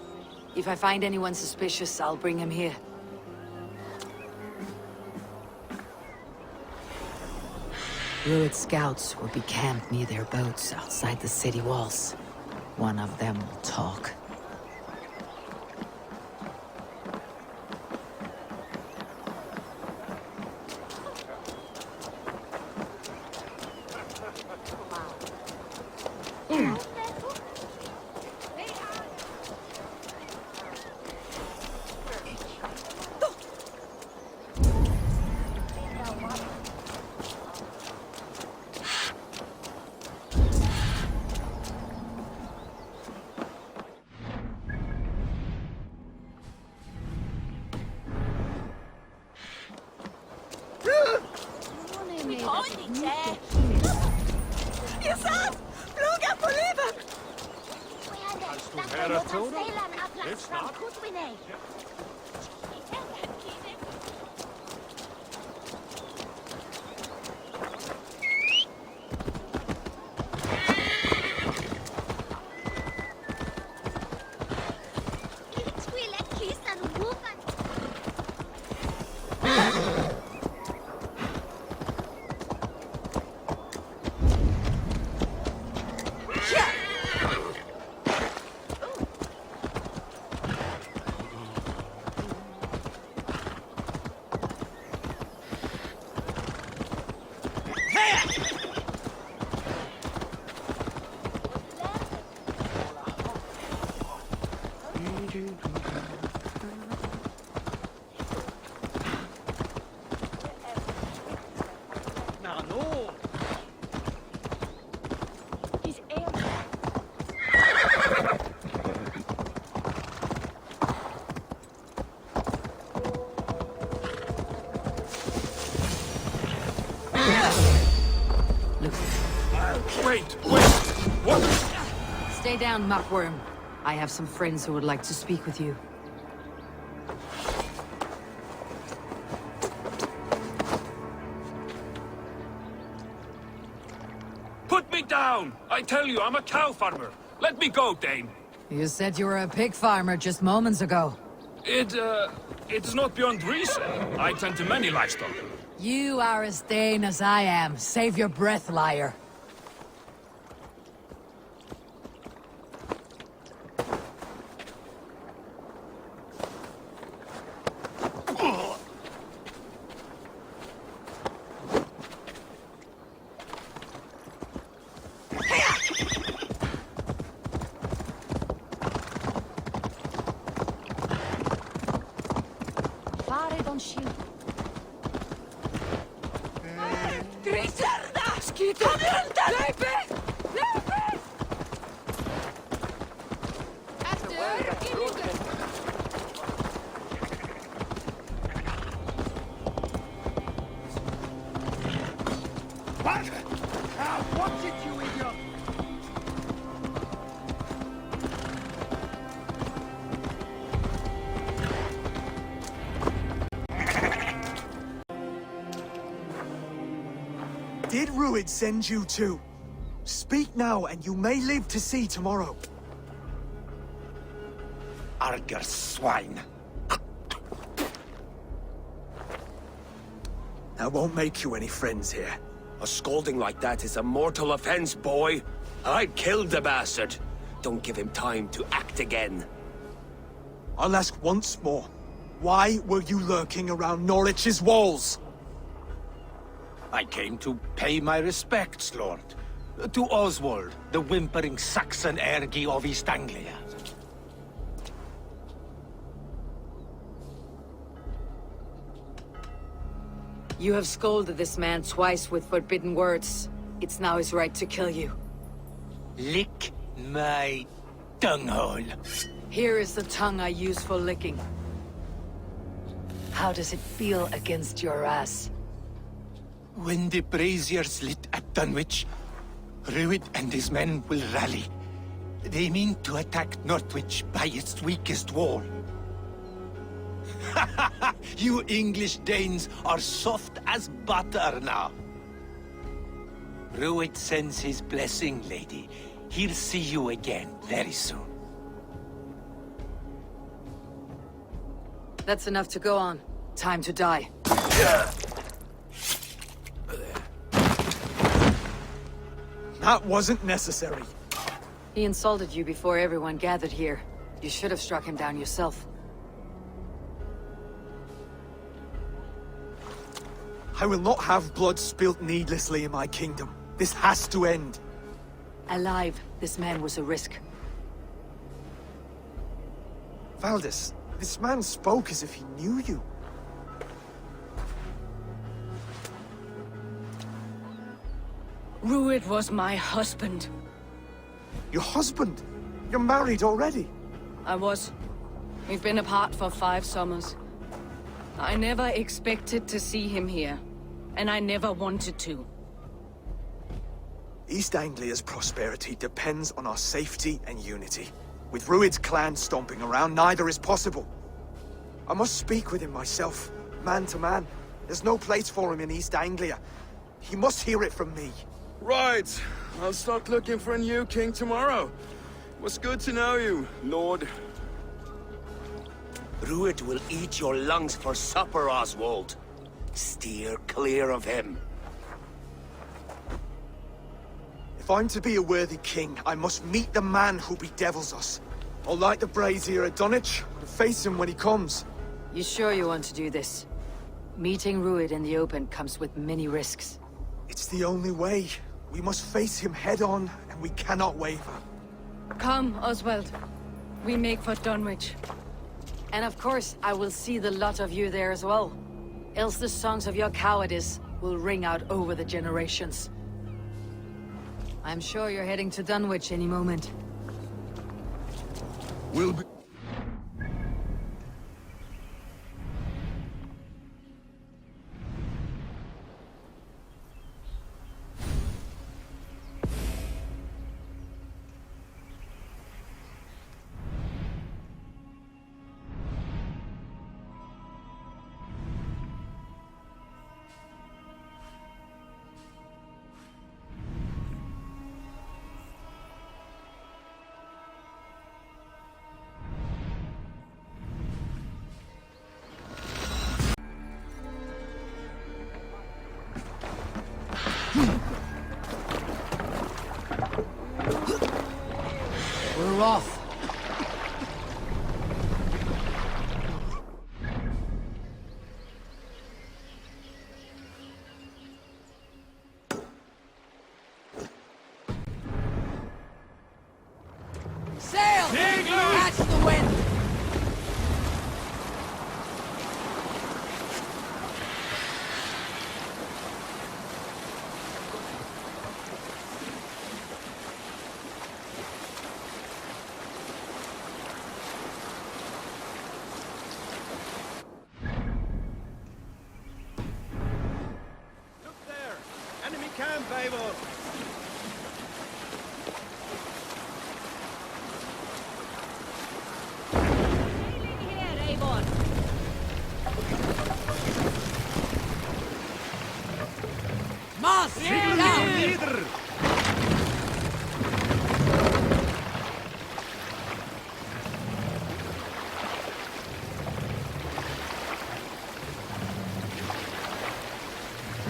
If I find anyone suspicious, I'll bring him here. Druid scouts will be camped near their boats outside the city walls. One of them will talk. Stay down, muckworm. I have some friends who would like to speak with you. Put me down! I tell you, I'm a cow farmer. Let me go, Dane. You said you were a pig farmer just moments ago. It's not beyond reason. I tend to many livestock. You are as Dane as I am. Save your breath, liar. Did Ruid send you too? Speak now, and you may live to see tomorrow. Arger swine. That won't make you any friends here. A scolding like that is a mortal offense, boy. I killed the bastard. Don't give him time to act again. I'll ask once more. Why were you lurking around Norwich's walls? I came to pay my respects, Lord. To Oswald, the whimpering Saxon ergi of East Anglia. You have scolded this man twice with forbidden words. It's now his right to kill you. Lick my tonguehole. Here is the tongue I use for licking. How does it feel against your ass? When the braziers lit at Dunwich, Rued and his men will rally. They mean to attack Northwich by its weakest wall. You English Danes are soft as butter now. Rued sends his blessing, lady. He'll see you again very soon. That's enough to go on. Time to die. That wasn't necessary. He insulted you before everyone gathered here. You should have struck him down yourself. I will not have blood spilt needlessly in my kingdom. This has to end. Alive, this man was a risk. Valdis, this man spoke as if he knew you. Rued was my husband. Your husband? You're married already? I was. We've been apart for 5 summers. I never expected to see him here, and I never wanted to. East Anglia's prosperity depends on our safety and unity. With Rued's clan stomping around, neither is possible. I must speak with him myself, man to man. There's no place for him in East Anglia. He must hear it from me. Right. I'll start looking for a new king tomorrow. It was good to know you, Lord. Rued will eat your lungs for supper, Oswald. Steer clear of him. If I'm to be a worthy king, I must meet the man who bedevils us. I'll light the brazier at Dunwich and face him when he comes. You sure you want to do this? Meeting Rued in the open comes with many risks. It's the only way. We must face him head-on, and we cannot waver. Come, Oswald. We make for Dunwich. And of course, I will see the lot of you there as well. Else the songs of your cowardice will ring out over the generations. I'm sure you're heading to Dunwich any moment. We'll be... We're off. Sail! Catch the wind! Enemy camp, Eivor! Sailing here, Eivor. Mast! Down! Leader!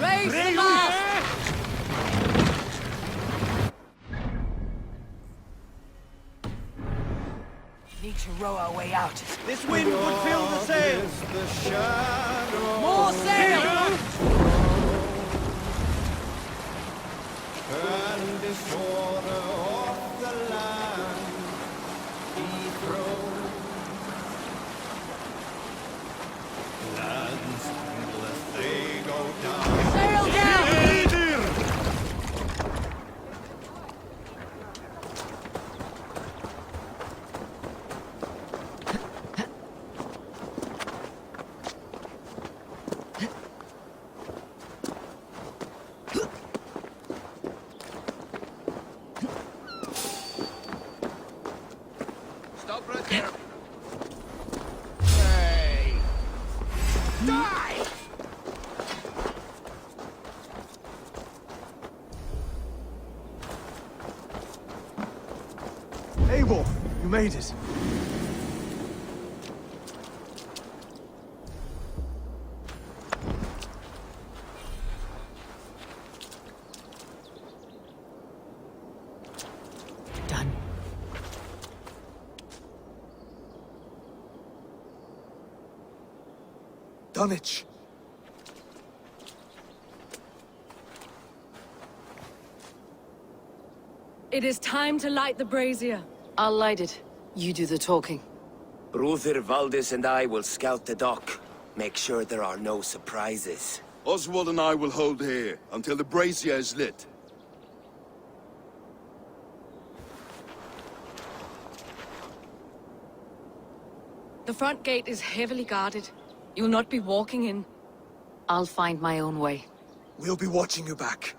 Raise the mast! Need to row our way out. This wind would fill the sails! More sail! And disorder of the land dethroned. Lands endless they go down. Sail down! made it. Done. Dunwich. It is time to light the brazier. I'll light it. You do the talking. Brother Valdis and I will scout the dock. Make sure there are no surprises. Oswald and I will hold here until the brazier is lit. The front gate is heavily guarded. You'll not be walking in. I'll find my own way. We'll be watching you back.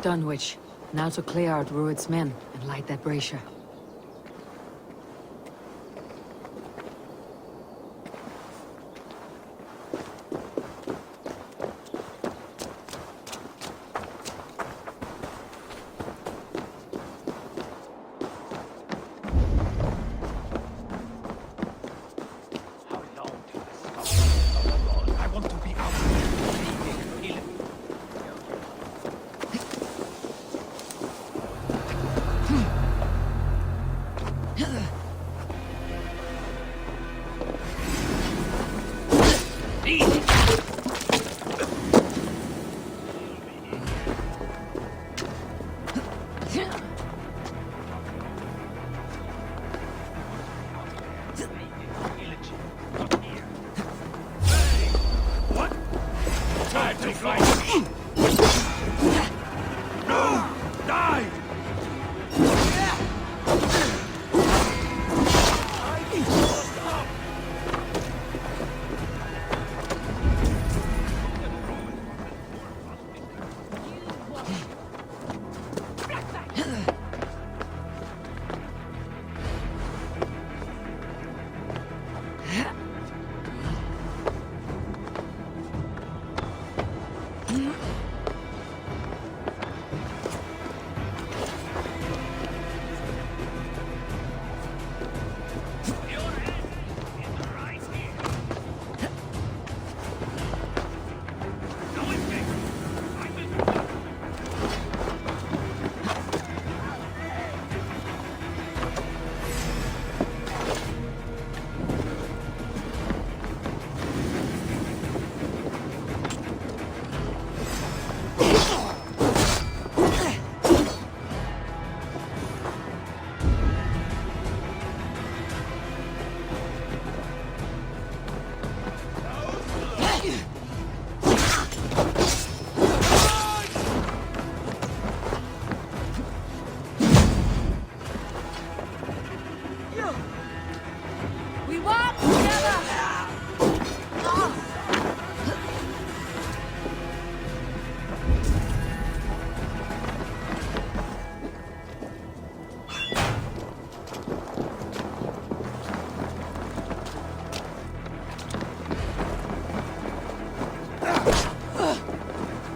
Dunwich. Now to clear out Rued's men and light that brazier. I want to be out.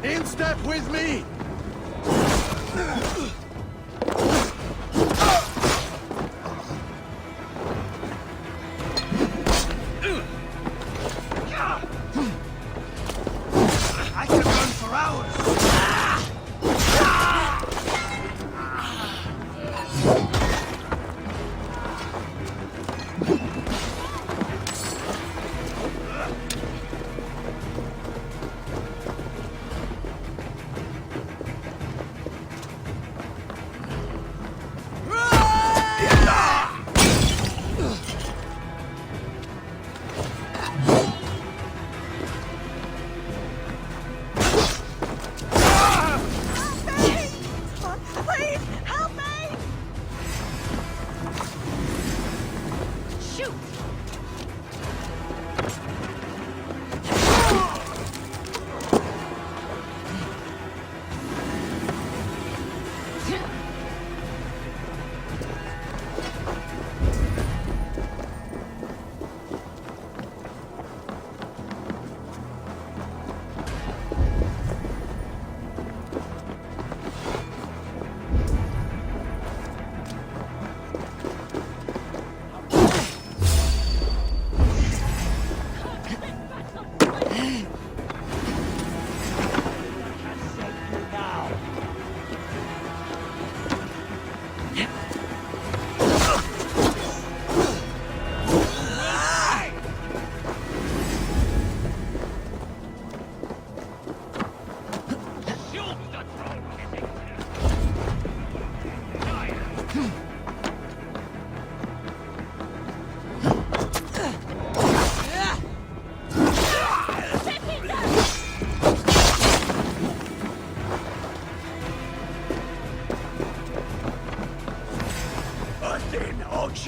In step with me! I can run for hours.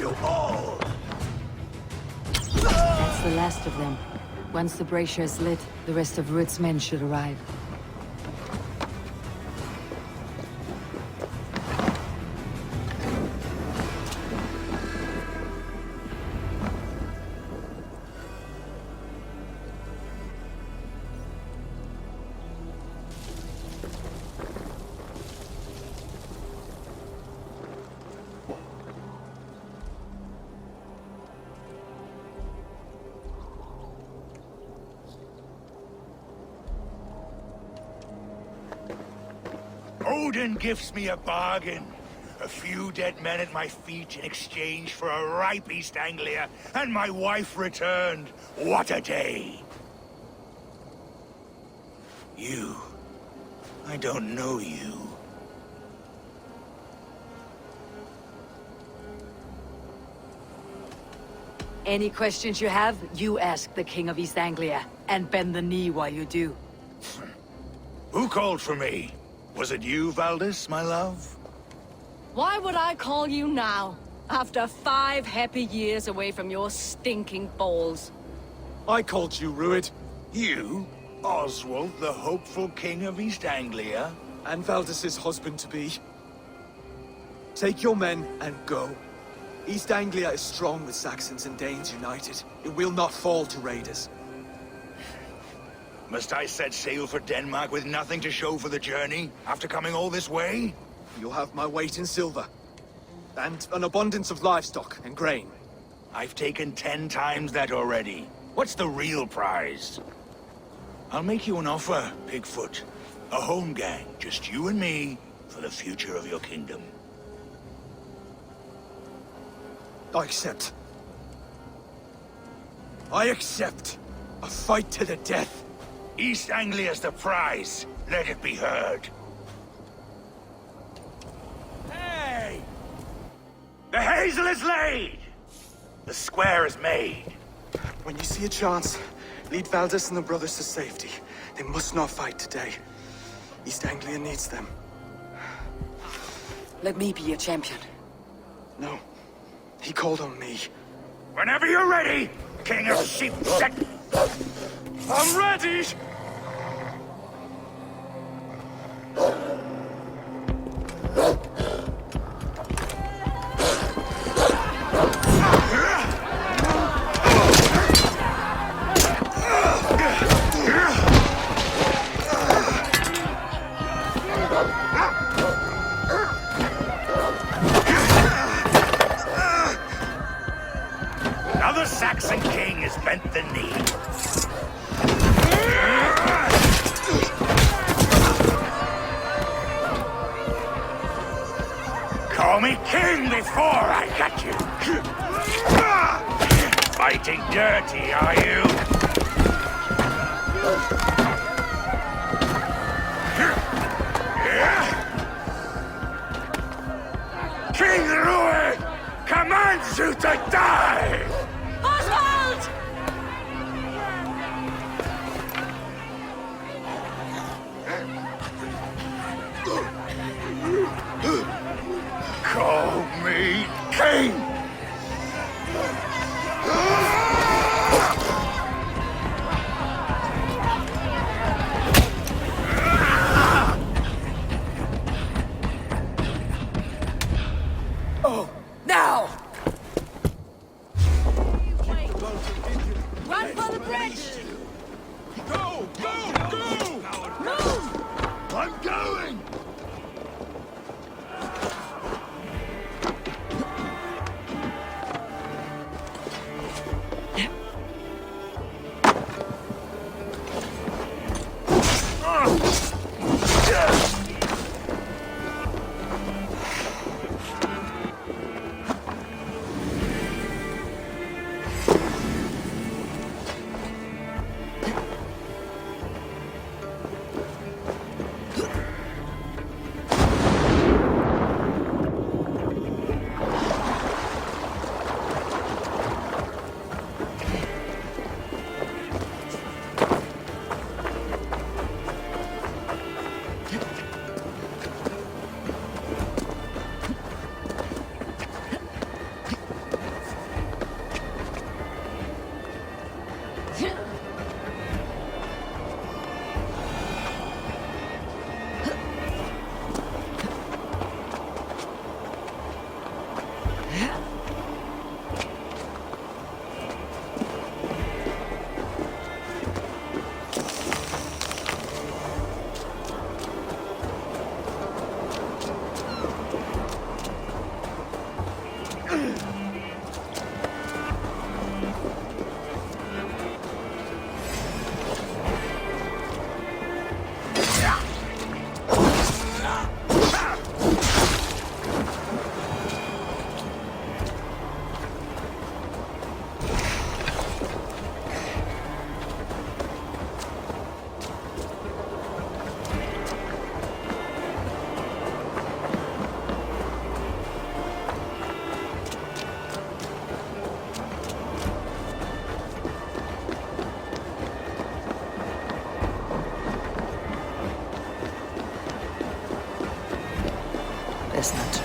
you all! That's the last of them. Once the brazier is lit, the rest of Rued's men should arrive. Odin gives me a bargain. A few dead men at my feet in exchange for a ripe East Anglia, and my wife returned. What a day! You. I don't know you. Any questions you have, you ask the King of East Anglia, and bend the knee while you do. Who called for me? Was it you, Valdis, my love? Why would I call you now, after 5 happy years away from your stinking balls? I called you, Rued. You? Oswald, the hopeful King of East Anglia? And Valdis's husband-to-be. Take your men and go. East Anglia is strong with Saxons and Danes united. It will not fall to raiders. Must I set sail for Denmark with nothing to show for the journey, after coming all this way? You'll have my weight in silver. And an abundance of livestock and grain. I've taken 10 times that already. What's the real prize? I'll make you an offer, Pigfoot. A home gang, just you and me, for the future of your kingdom. I accept. I accept. A fight to the death. East Anglia's the prize. Let it be heard. Hey! The hazel is laid! The square is made. When you see a chance, lead Valdis and the brothers to safety. They must not fight today. East Anglia needs them. Let me be your champion. No. He called on me. Whenever you're ready, King of Sheep. I'm ready! Another Saxon king has bent the knee. Call me king before I got you. Fighting dirty, are you? King Rued commands you to die! Oswald! Call me king! Oh, now! Run for the bridge! Go! Go! Go! Move! I'm going!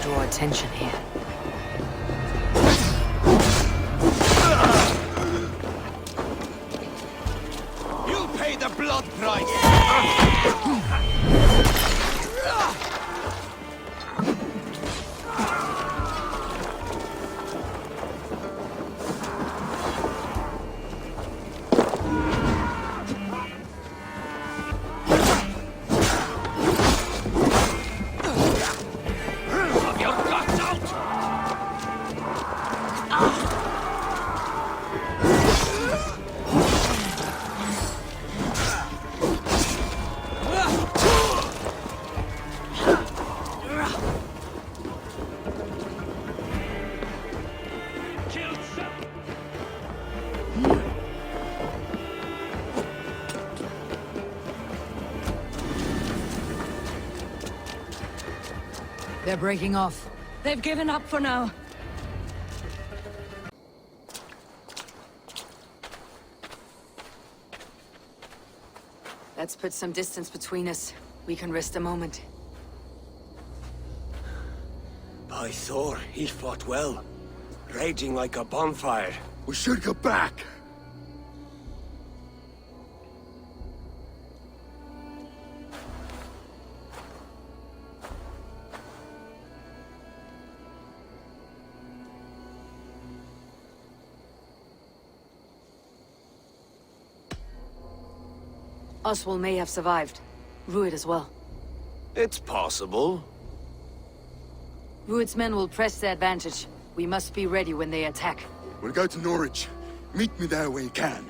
draw attention here. You'll pay the blood price! They're breaking off. They've given up for now. Let's put some distance between us. We can rest a moment. By Thor, he fought well. Raging like a bonfire. We should go back. Oswald may have survived. Rued as well. It's possible. Rued's men will press the advantage. We must be ready when they attack. We'll go to Norwich. Meet me there when you can.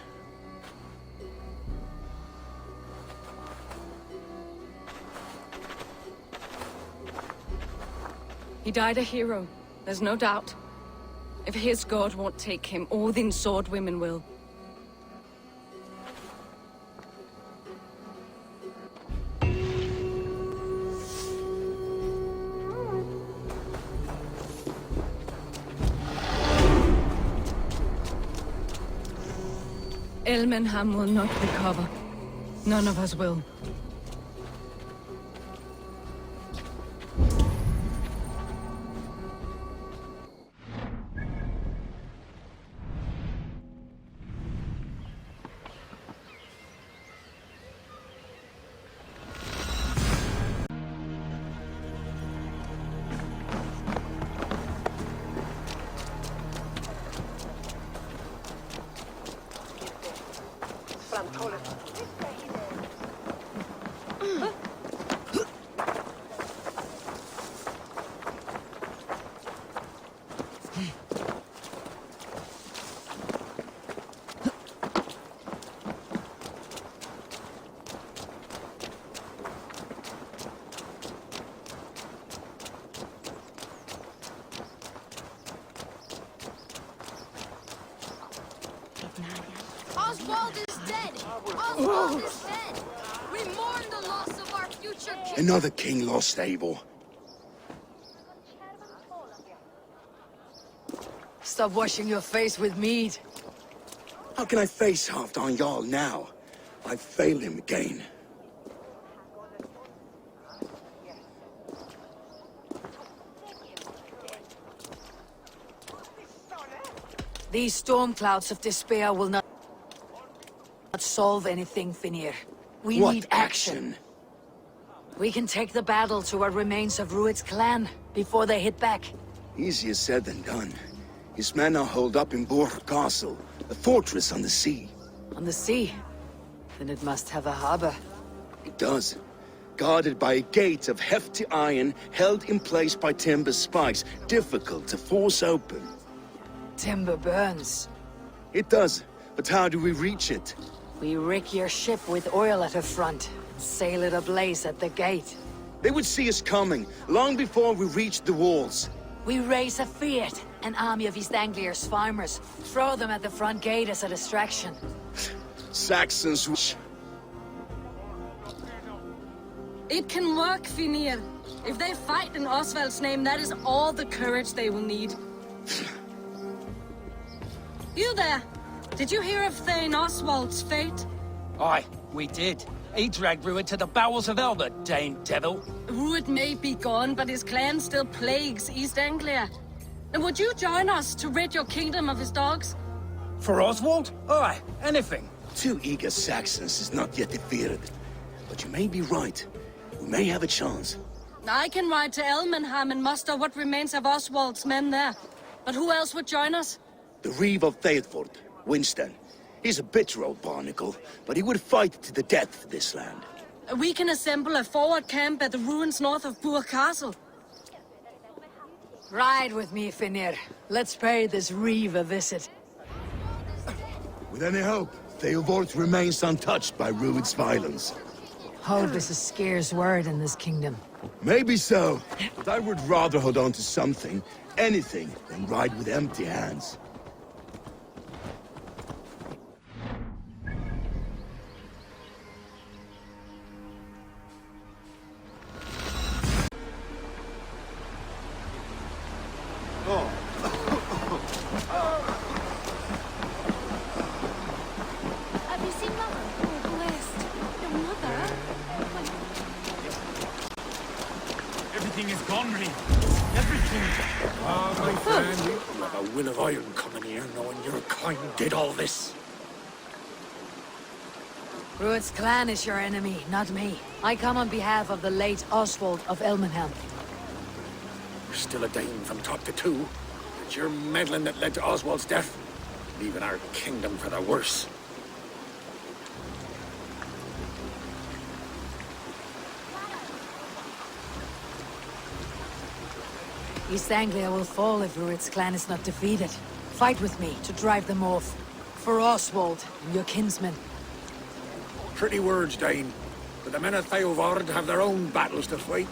He died a hero, there's no doubt. If his god won't take him, Odin's sword women will. Elmenham will not recover. None of us will. Oswald is dead! Oswald is dead! We mourn the loss of our future king! Another king lost, Eivor. Stop washing your face with mead. How can I face Halfdan Jarl now? I've failed him again. These storm clouds of despair will not solve anything, Finir. We What need action. We can take the battle to what remains of Rued's clan before they hit back. Easier said than done. His men are holed up in Borg Castle, a fortress on the sea. On the sea? Then it must have a harbor. It does. Guarded by a gate of hefty iron, held in place by timber spikes, difficult to force open. Timber burns. It does, but how do we reach it? We rig your ship with oil at her front, and sail it ablaze at the gate. They would see us coming, long before we reached the walls. We raise a Fiat, an army of East Anglia's farmers, throw them at the front gate as a distraction. Saxons. It can work, Finir. If they fight in Oswald's name, that is all the courage they will need. You there! Did you hear of Thane Oswald's fate? Aye, we did. He dragged Ruud to the bowels of hell, the Dane devil. Ruud may be gone, but his clan still plagues East Anglia. And would you join us to rid your kingdom of his dogs? For Oswald? Aye, anything. 2 eager Saxons is not yet defeated. But you may be right. We may have a chance. I can ride to Elmenham and muster what remains of Oswald's men there. But who else would join us? The Reeve of Thetford, Winston. He's a bitter old barnacle, but he would fight to the death for this land. We can assemble a forward camp at the ruins north of Bure Castle. Ride with me, Finir. Let's pay this Reeve a visit. With any hope, Theodort remains untouched by Rued's violence. Hope is a scarce word in this kingdom. Maybe so, but I would rather hold on to something, anything, than ride with empty hands. Have you seen Mother? Oh, blessed. Your mother? Everything is gone, Reeve. Everything. Ah, my friend, you have a will of iron coming here, knowing your kind did all this. Rued's clan is your enemy, not me. I come on behalf of the late Oswald of Elmenham. You're still a Dane from top to two. It's your meddling that led to Oswald's death, leaving our kingdom for the worse. East Anglia will fall if Rued's clan is not defeated. Fight with me to drive them off. For Oswald and your kinsmen. Pretty words, Dane. But the men of Theodord have their own battles to fight.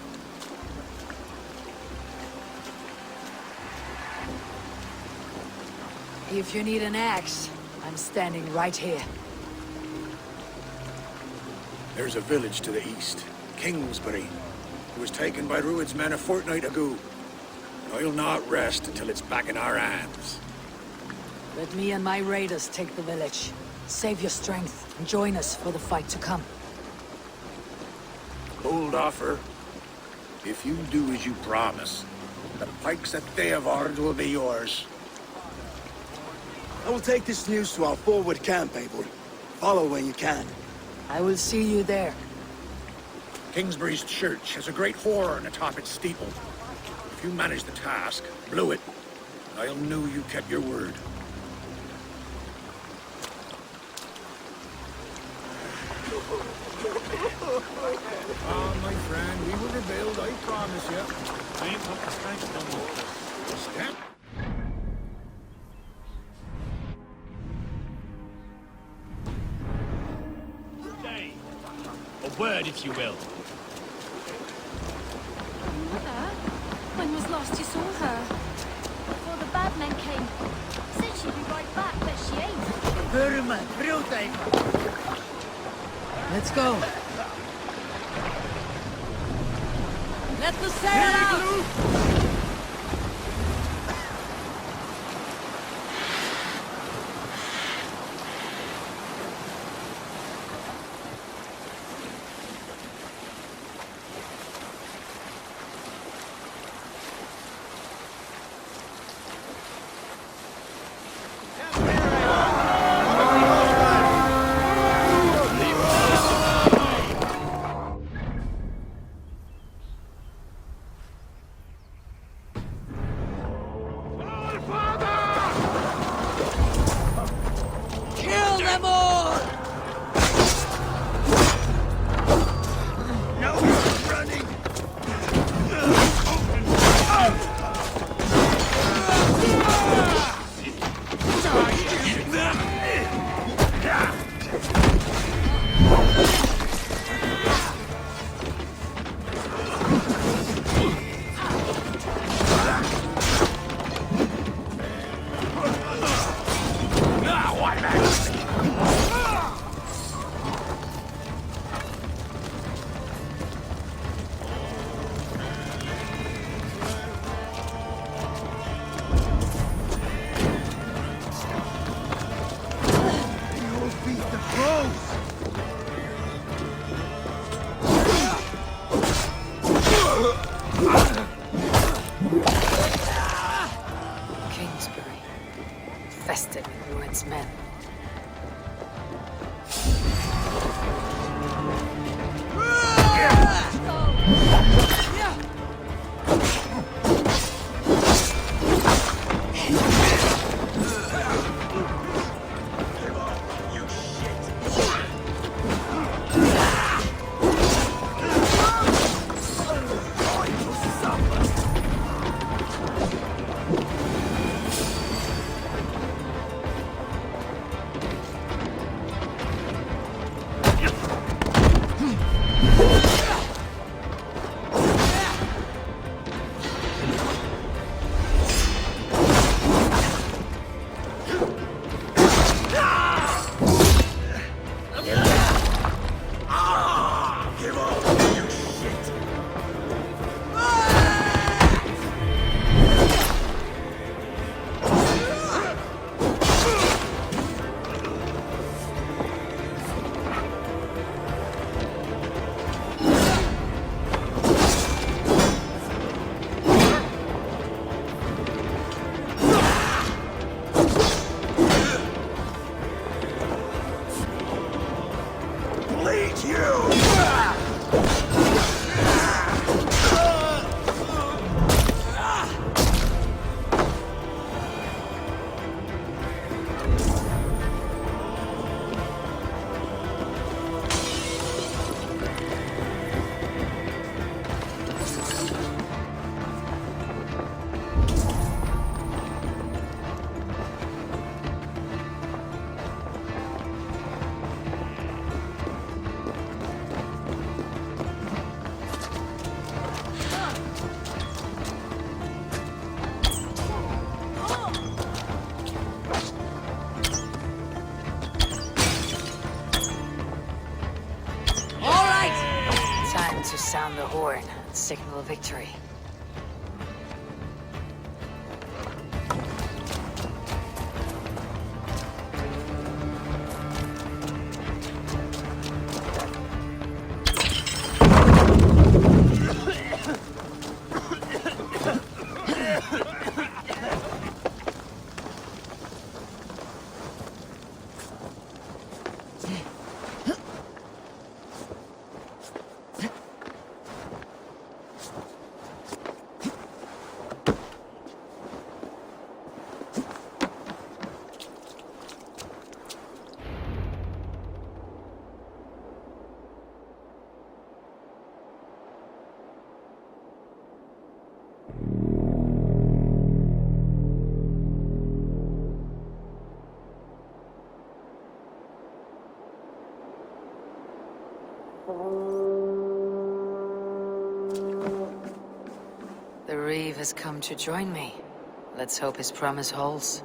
If you need an axe, I'm standing right here. There's a village to the east, Kingsbury. It was taken by Rued's men a fortnight ago. And I'll not rest until it's back in our hands. Let me and my raiders take the village. Save your strength and join us for the fight to come. Bold offer. If you do as you promise, the pikes at Theodord will be yours. I will take this news to our forward camp, Eivor. Follow when you can. I will see you there. Kingsbury's church has a great horn atop its steeple. If you manage the task, blow it, I'll know you kept your word. Ah, my friend, we will rebuild, I promise you. I ain't got the strength no more. Step. Stay. A word, if you will. Mother? When was last you saw her? Before the bad men came. Said she'd be right back, but she ain't. Let's go. Let the sail out! Sound the horn, signal victory. The Reeve has come to join me. Let's hope his promise holds.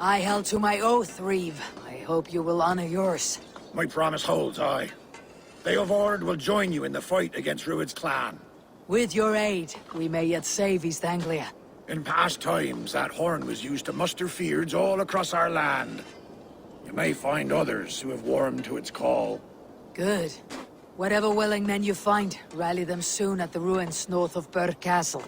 I held to my oath, Reeve. I hope you will honor yours. My promise holds, aye. They of Ord will join you in the fight against Rued's clan. With your aid, we may yet save East Anglia. In past times, that horn was used to muster fyrds all across our land. You may find others who have warmed to its call. Good. Whatever willing men you find, rally them soon at the ruins north of Burr Castle.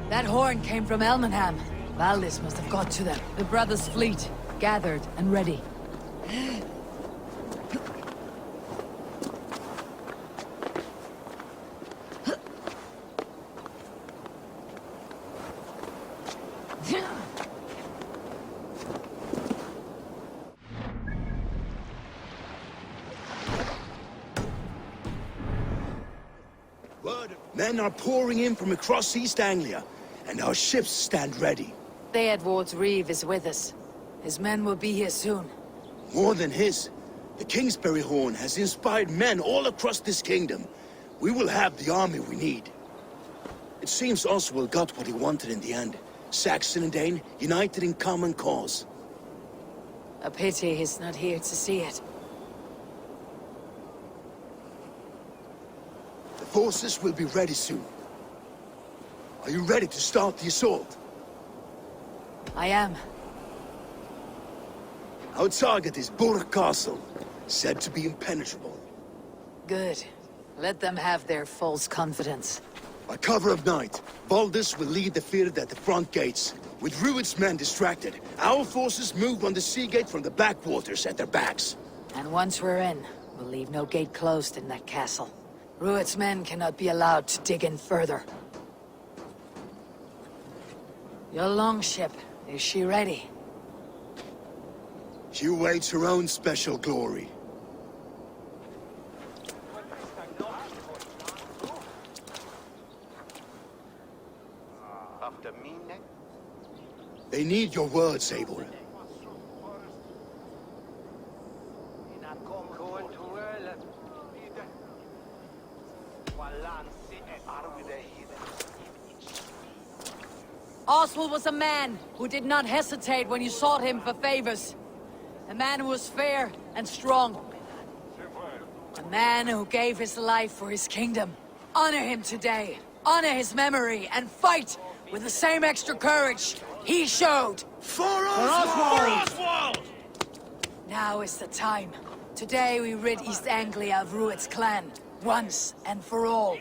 That horn came from Elmenham. Valdis must have got to them. The brothers' fleet, gathered and ready. Men are pouring in from across East Anglia, and our ships stand ready. Theodward's Reeve is with us. His men will be here soon. More than his. The Kingsbury horn has inspired men all across this kingdom. We will have the army we need. It seems Oswald got what he wanted in the end. Saxon and Dane united in common cause. A pity he's not here to see it. The forces will be ready soon. Are you ready to start the assault? I am. Our target is Bora Castle, said to be impenetrable. Good. Let them have their false confidence. By cover of night, Baldus will lead the field at the front gates. With Rued's men distracted, our forces move on the sea gate from the backwaters at their backs. And once we're in, we'll leave no gate closed in that castle. Rued's men cannot be allowed to dig in further. Your longship, is she ready? She awaits her own special glory. They need your words, Eivor. Oswald was a man who did not hesitate when you sought him for favors. A man who was fair and strong. A man who gave his life for his kingdom. Honor him today. Honor his memory and fight with the same extra courage he showed. For Oswald! For Oswald! Now is the time. Today we rid East Anglia of Rued's clan, once and for all.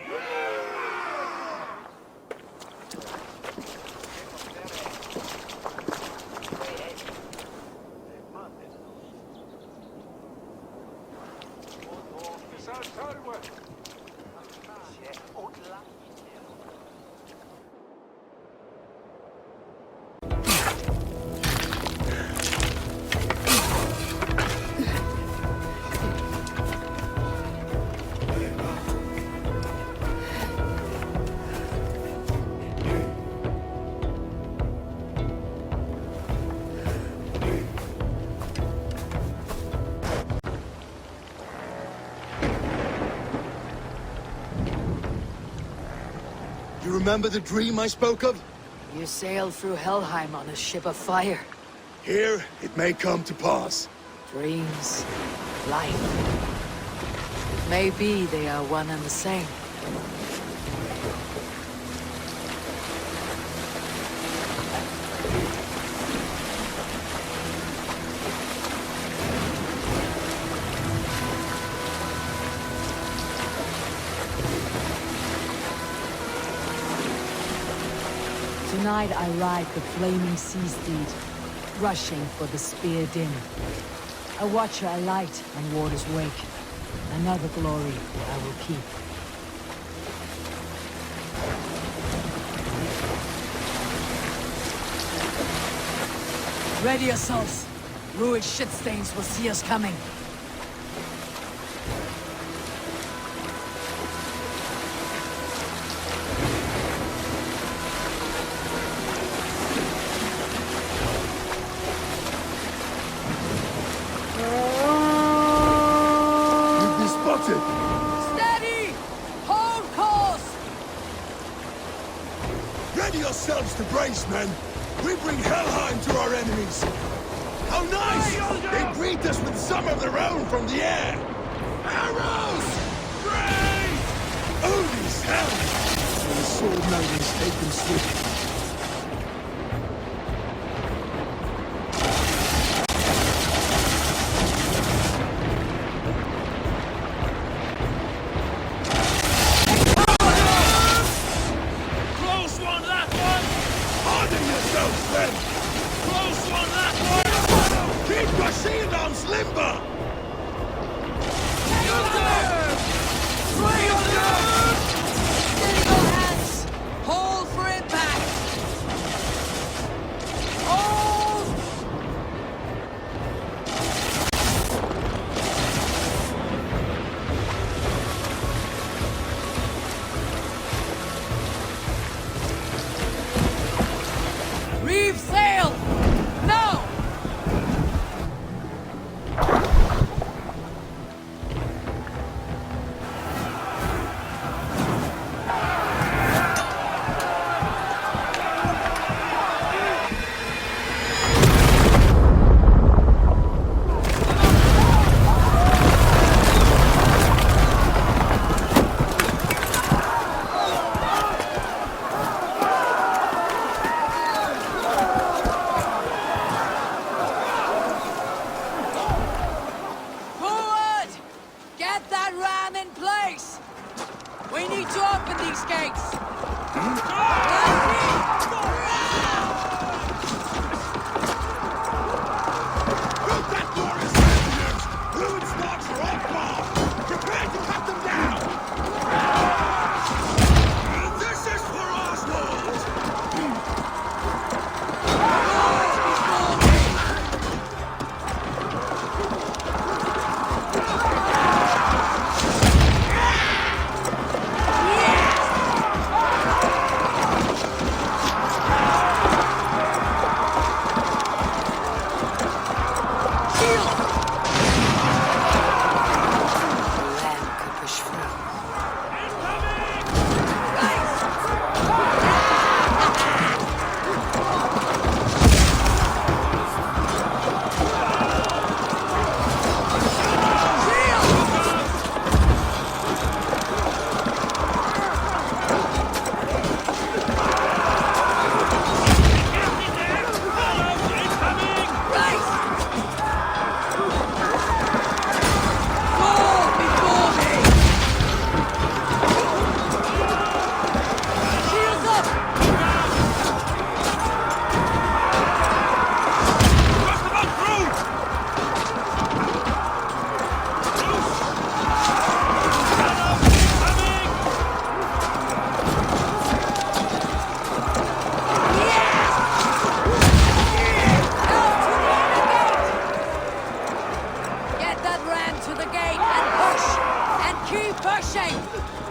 You remember the dream I spoke of? You sailed through Helheim on a ship of fire. Here, it may come to pass. Dreams, life. Maybe they are one and the same. Tonight I ride the flaming sea steed, rushing for the spear din. A watcher alight on water's wake. Another glory I will keep. Ready yourselves. Rued shitstains will see us coming. Steady! Hold course! Ready yourselves to brace, men! We bring Helheim to our enemies! How nice! They greet us with some of their own from the air! Arrows! Great! Oh, these hells! The sword maidens take them swiftly. Reeve sail! No! We need to open these gates!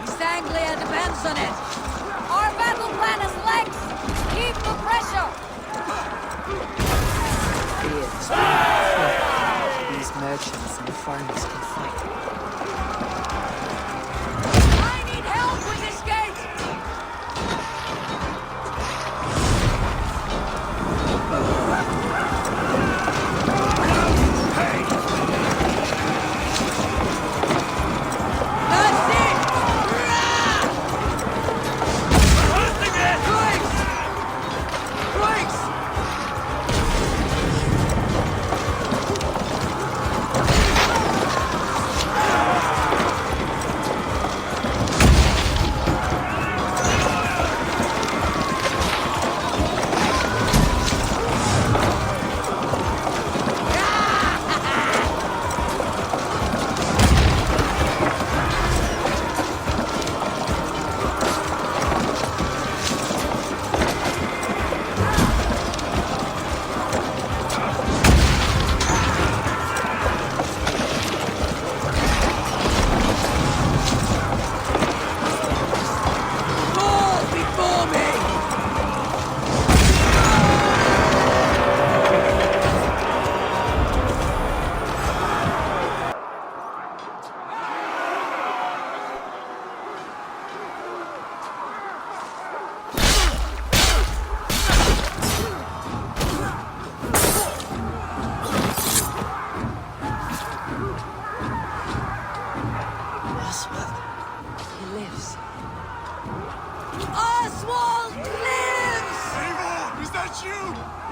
East Anglia depends on it. Our battle plan is legs. Keep the pressure. These merchants and foreigners can fight. I need help with this gate.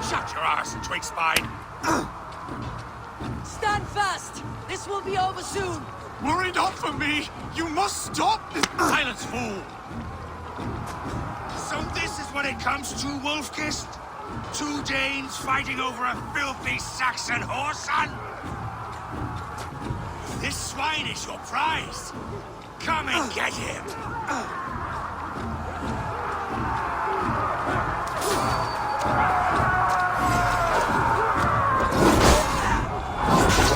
Shut your ass, twig spine! Stand fast! This will be over soon! Worry not for me! You must stop this! Silence, fool! So this is what it comes to, Wolfkist? 2 Danes fighting over a filthy Saxon whoreson? This swine is your prize! Come and get him!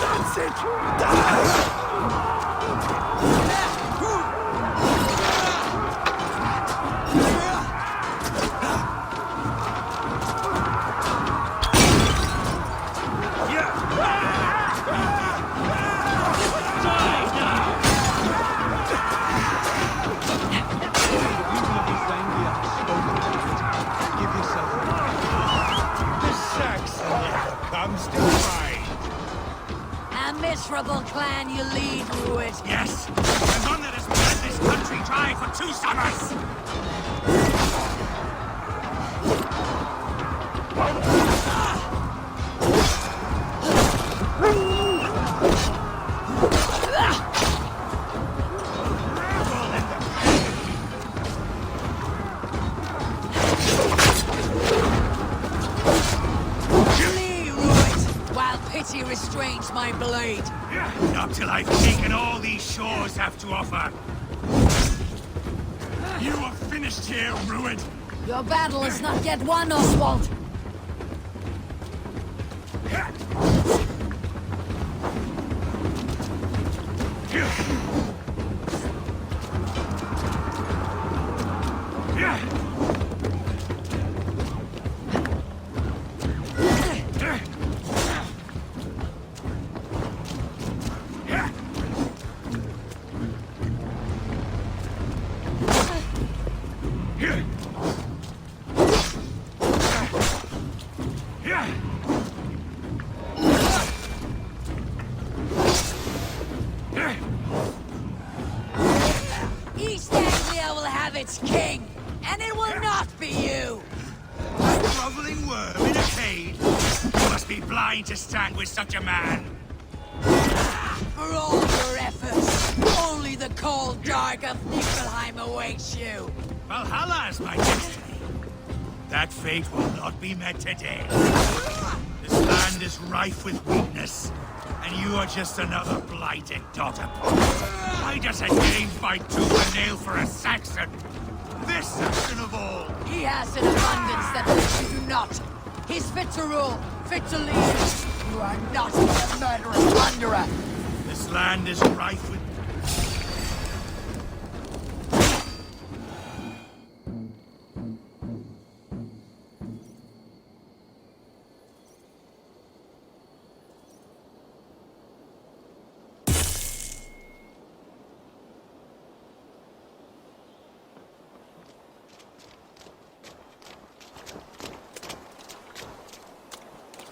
That's it! Die! A miserable clan you lead, Ruid. Yes, the one that has bled this country dry for 2 summers! touch my blade! Not till I've taken all these shores have to offer. You are finished here, Rued. Your battle is not yet won, Oswald! East Anglia will have its king, and it will not be you! A groveling worm in a cage? You must be blind to stand with such a man. For all your efforts, only the cold dark of Niflheim awaits you. Valhalla is my destiny. That fate will not be met today. This land is rife with weakness, and you are just another blighted daughter. Why does a Dane fight tooth and nail for a Saxon? This Saxon of all! He has an abundance that which you do not. He's fit to rule, fit to lead. You are not a murderous plunderer. This land is rife with...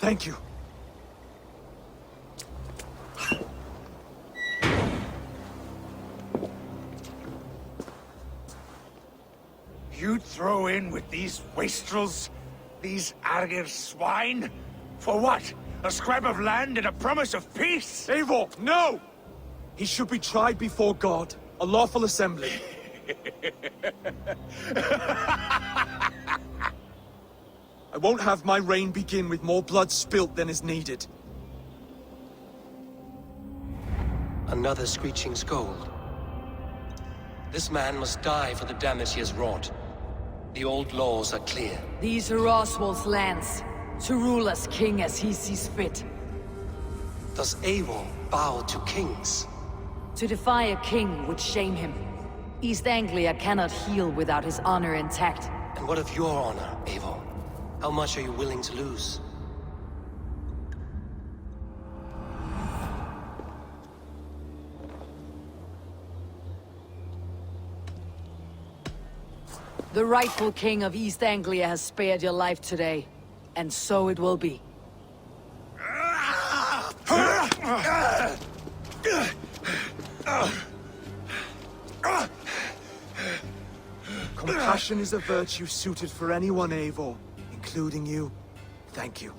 Thank you. You'd throw in with these wastrels? These Argir swine? For what? A scrap of land and a promise of peace? Eivor, no! He should be tried before God, a lawful assembly. I won't have my reign begin with more blood spilt than is needed. Another screeching scold. This man must die for the damage he has wrought. The old laws are clear. These are Oswald's lands, to rule as king as he sees fit. Does Eivor bow to kings? To defy a king would shame him. East Anglia cannot heal without his honor intact. And what of your honor, Eivor? How much are you willing to lose? The rightful king of East Anglia has spared your life today, and so it will be. Compassion is a virtue suited for anyone, Eivor, including you. Thank you.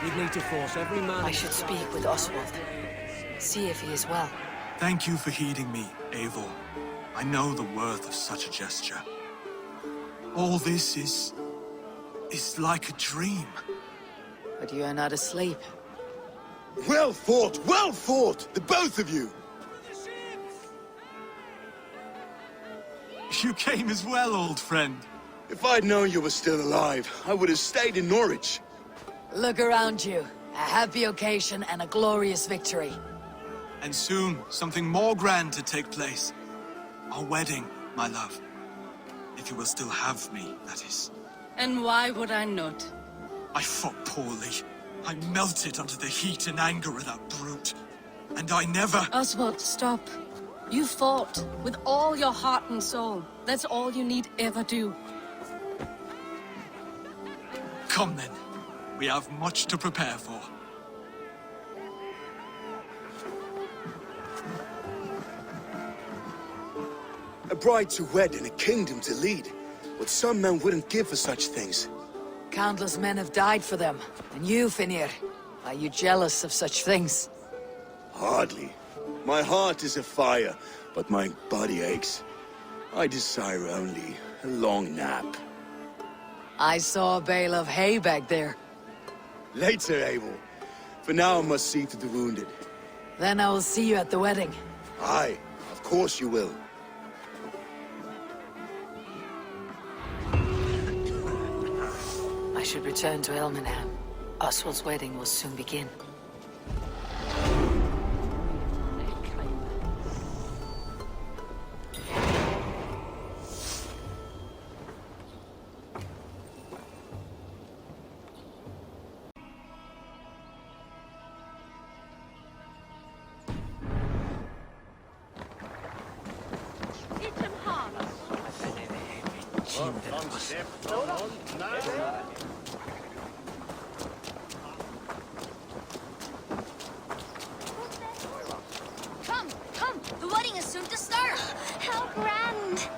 You'd need to force every man... I should speak with Oswald. See if he is well. Thank you for heeding me, Eivor. I know the worth of such a gesture. All this is like a dream. But you are not asleep. Well fought, the both of you! You came as well, old friend. If I'd known you were still alive, I would have stayed in Norwich. Look around you. A happy occasion and a glorious victory. And soon, something more grand to take place. Our wedding, my love. If you will still have me, that is. And why would I not? I fought poorly. I melted under the heat and anger of that brute. And I never... Oswald, stop. You fought with all your heart and soul. That's all you need ever do. Come then. We have much to prepare for. bride to wed and a kingdom to lead. What some men wouldn't give for such things. Countless men have died for them. And you, Finir, are you jealous of such things? Hardly. My heart is afire, but my body aches. I desire only a long nap. I saw a bale of hay back there. Later, Abel. For now, I must see to the wounded. Then I will see you at the wedding. Aye, of course you will. I should return to Elmenham. Oswald's wedding will soon begin. Come, the wedding is soon to start. How grand.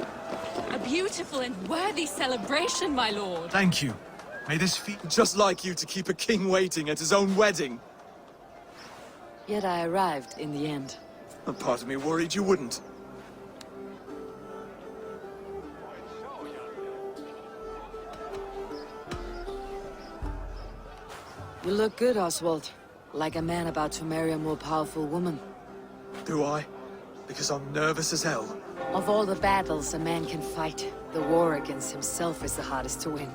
A beautiful and worthy celebration, my lord. Thank you. May this feast... Just like you to keep a king waiting at his own wedding. Yet I arrived in the end. A part of me worried you wouldn't. You look good, Oswald. Like a man about to marry a more powerful woman. Do I? Because I'm nervous as hell. Of all the battles a man can fight, the war against himself is the hardest to win.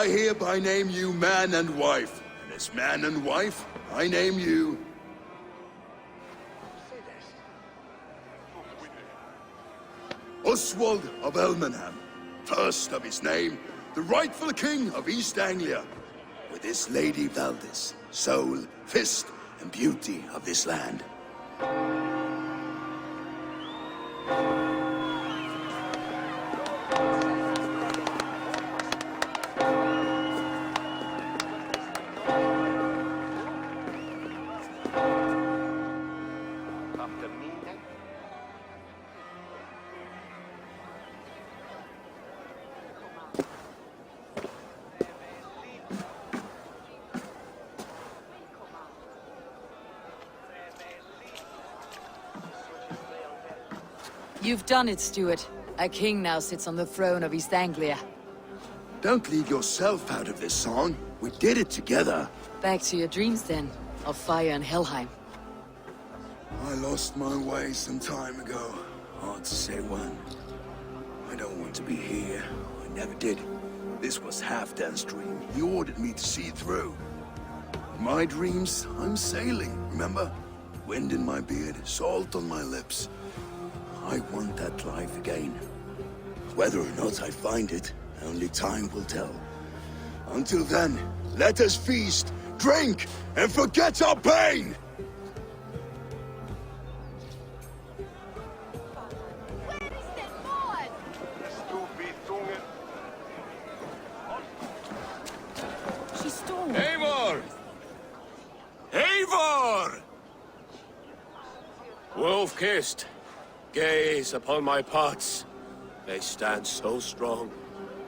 I hereby name you man and wife. And as man and wife, I name you... Oswald of Elmenham, first of his name, the rightful king of East Anglia, with this Lady Valdis, soul, fist, and beauty of this land. You've done it, Stuart. A king now sits on the throne of East Anglia. Don't leave yourself out of this song. We did it together. Back to your dreams, then, of fire and Helheim. I lost my way some time ago. Hard to say when. I don't want to be here. I never did. This was Halfdan's dream. He ordered me to see it through. In my dreams, I'm sailing, remember? wind in my beard, salt on my lips. I want that life again. Whether or not I find it, only time will tell. Until then, let us feast, drink, and forget our pain! Eivor! Eivor! Wolf-kissed, gaze upon my pots. They stand so strong.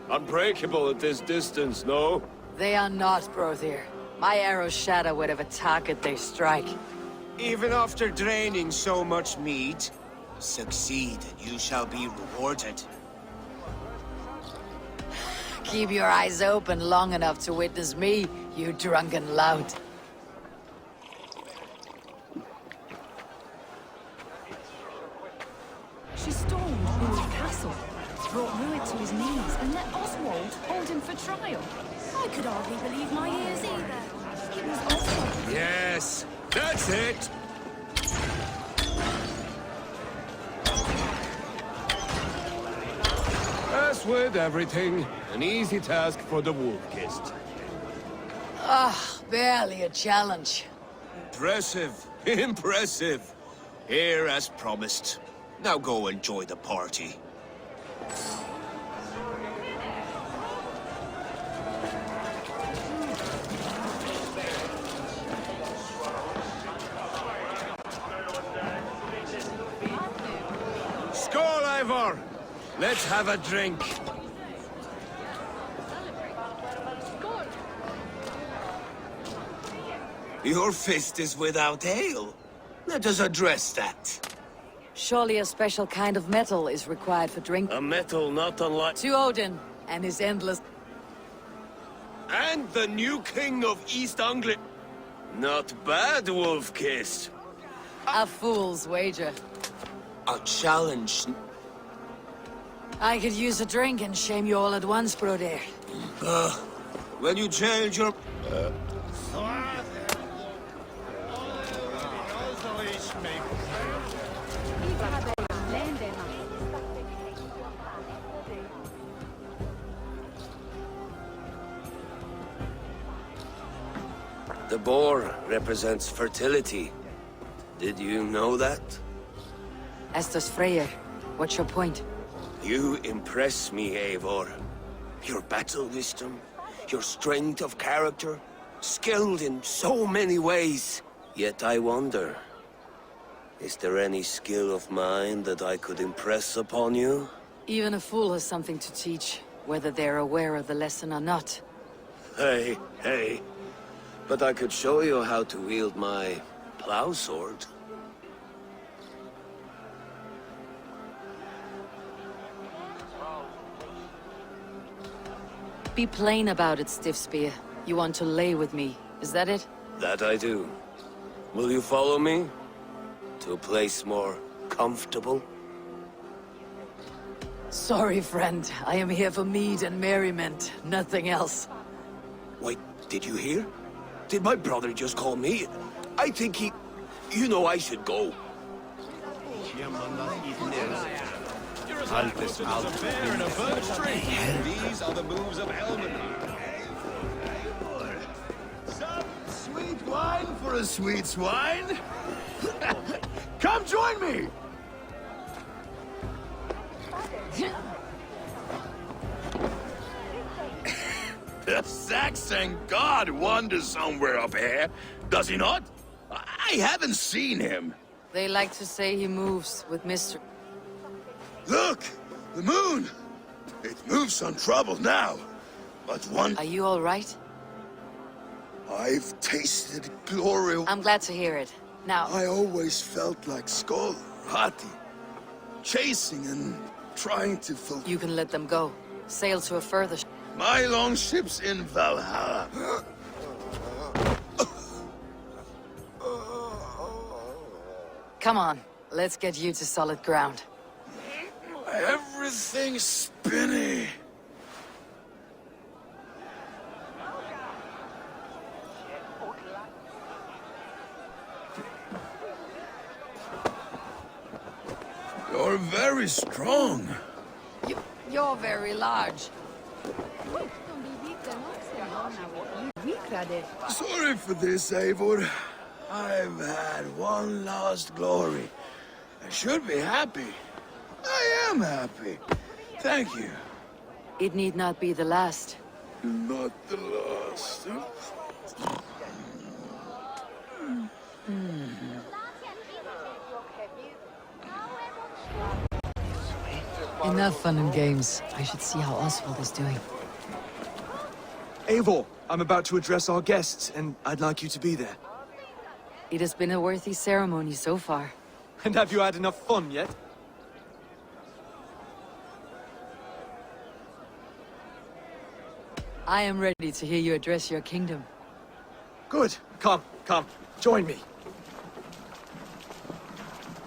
Unbreakable at this distance, no? They are not, Brother. My arrows shatter whatever target they strike. Even after draining so much meat, succeed and you shall be rewarded. Keep your eyes open long enough to witness me, you drunken lout. She stormed Rued Castle, brought Rued to his knees, and let Oswald hold him for trial. I could hardly believe my ears either. It was Oswald. Yes, that's it! As with everything, an easy task for the wolf-kissed. Ah, barely a challenge. Impressive, impressive. Here as promised. Now go enjoy the party. Skål, Eivor! Let's have a drink. Your fist is without ale. Let us address that. Surely a special kind of metal is required for drink. A metal not unlike... To Odin and his endless... And the new king of East Anglia. Not bad, wolf-kissed. A fool's wager. A challenge. I could use a drink and shame you all at once, Brother. When you change your... The boar represents fertility. Did you know that? As does Freyr. What's your point? You impress me, Eivor. Your battle wisdom, your strength of character, skilled in so many ways. Yet I wonder, is there any skill of mine that I could impress upon you? Even a fool has something to teach, whether they're aware of the lesson or not. Hey, hey. But I could show you how to wield my plow sword. Be plain about it, Stiff Spear. You want to lay with me, is that it? That I do. Will you follow me? To a place more comfortable? Sorry, friend. I am here for mead and merriment, nothing else. Wait, did you hear? Did my brother just call me? I think he... You know I should go. These are the moves of Elman. Some sweet wine for a sweet swine? Come join me! The Saxon god wanders somewhere up here, does he not? I haven't seen him. They like to say he moves with mystery. Look! The moon! It moves untroubled now. But one... Are you all right? I've tasted glory... I'm glad to hear it. Now... I always felt like Skoll, Hati. Chasing and trying to fulfill... You can let them go. Sail to a further... My longship's in Valhalla. Come on. Let's get you to solid ground. Everything's spinny. very strong. You're very large. Sorry for this, Eivor. I've had one last glory. I should be happy. I am happy. Thank you. It need not be the last. Not the last. Enough fun and games. I should see how Oswald is doing. Eivor, I'm about to address our guests, and I'd like you to be there. It has been a worthy ceremony so far. And have you had enough fun yet? I am ready to hear you address your kingdom. Good. Come, join me.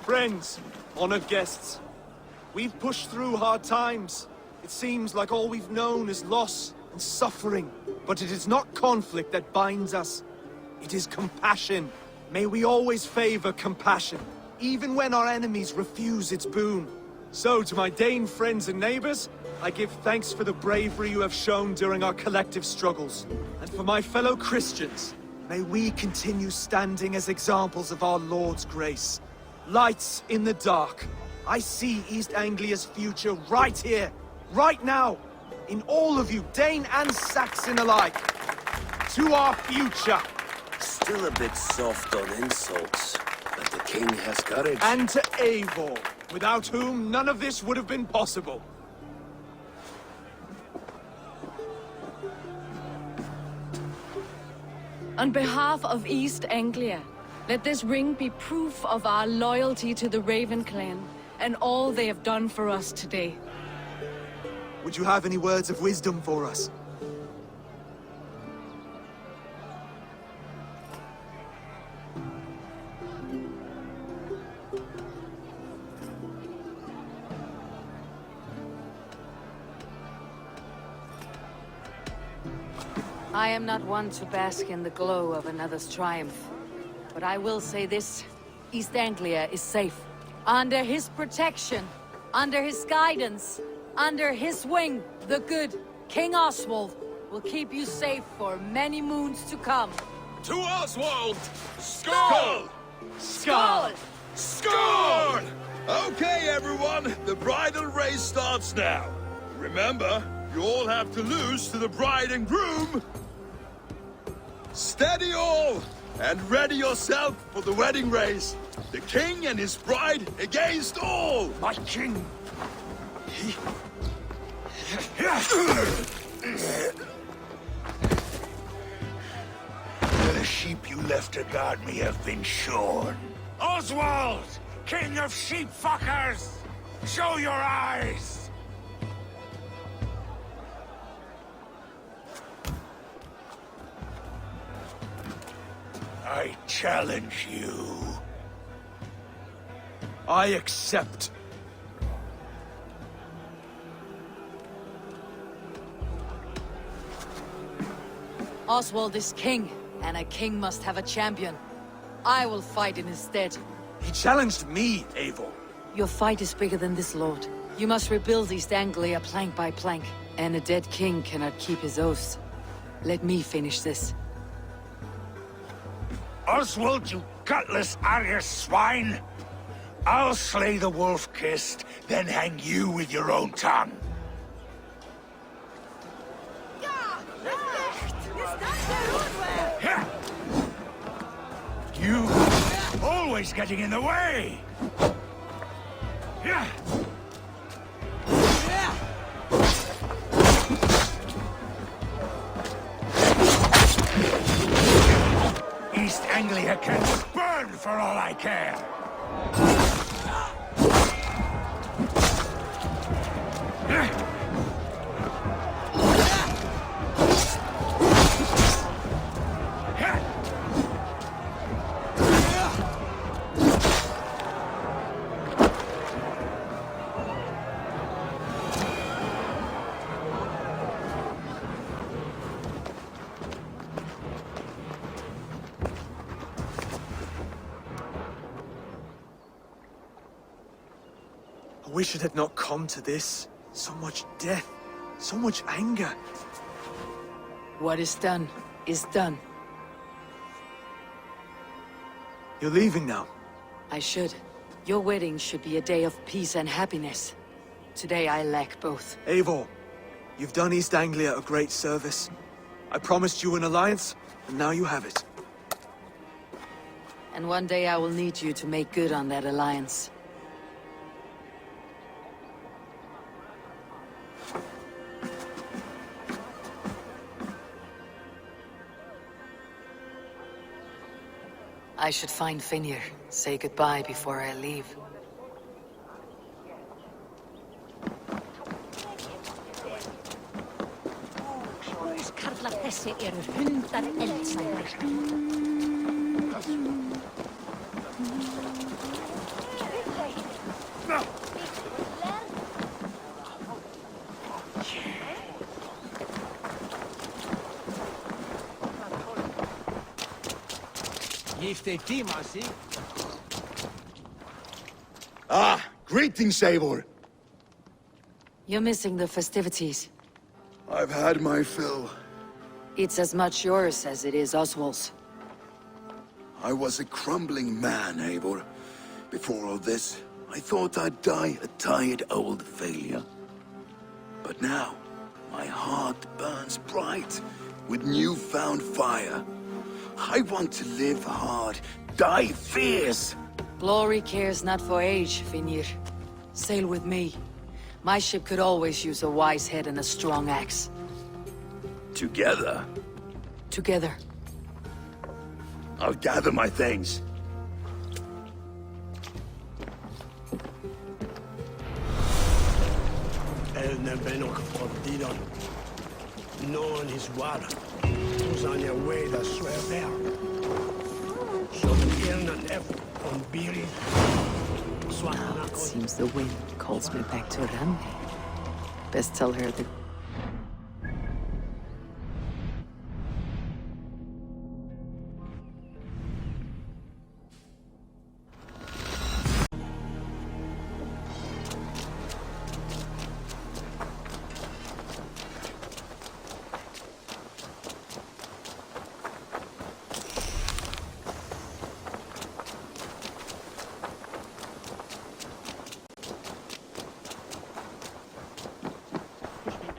Friends, honored guests, we've pushed through hard times. It seems like all we've known is loss and suffering. But it is not conflict that binds us. It is compassion. May we always favor compassion, even when our enemies refuse its boon. So, to my Dane friends and neighbors, I give thanks for the bravery you have shown during our collective struggles. And for my fellow Christians, may we continue standing as examples of our Lord's grace. Lights in the dark. I see East Anglia's future right here, right now, in all of you, Dane and Saxon alike. To our future. Still a bit soft on insults, but the king has courage. And to Eivor, without whom none of this would have been possible. On behalf of East Anglia, let this ring be proof of our loyalty to the Raven clan and all they have done for us today. Would you have any words of wisdom for us? I am not one to bask in the glow of another's triumph. But I will say this, East Anglia is safe. Under his protection, under his guidance, under his wing, the good King Oswald will keep you safe for many moons to come. To Oswald! Skull! Skull! Skull! Okay, everyone, the bridal race starts now. Remember, you all have to lose to the bride and groom. Steady all, and ready yourself for the wedding race. The king and his bride against all. My king! The sheep you left to guard me have been shorn. Oswald! King of sheep fuckers! Show your eyes! I challenge you. I accept. Oswald is king, and a king must have a champion. I will fight in his stead. He challenged me, Eivor. Your fight is bigger than this, Lord. You must rebuild East Anglia plank by plank, and a dead king cannot keep his oaths. Let me finish this. Oswald, you gutless Arya swine! I'll slay the wolf-kissed, then hang you with your own tongue. You always getting in the way! East Anglia can burn for all I care! wish it had not come to this. So much death, so much anger. What is done is done. You're leaving now. I should. Your wedding should be a day of peace and happiness. Today I lack both. Eivor, you've done East Anglia a great service. I promised you an alliance, and now you have it. And one day I will need you to make good on that alliance. I should find Finnr, say goodbye before I leave. Karlar þessi eru hundar eldsæðir. Ah, greetings, Eivor. You're missing the festivities. I've had my fill. It's as much yours as it is Oswald's. I was a crumbling man, Eivor. Before all this, I thought I'd die a tired old failure. But now, my heart burns bright with newfound fire. I want to live hard, die fierce. Glory cares not for age, Finnr. Sail with me. My ship could always use a wise head and a strong axe. Together? Together. I'll gather my things. Någon is wara. Tusan jag weda svävär. Som ernan efter on biri. Now it seems the wind calls me back to Ran. Best tell her that...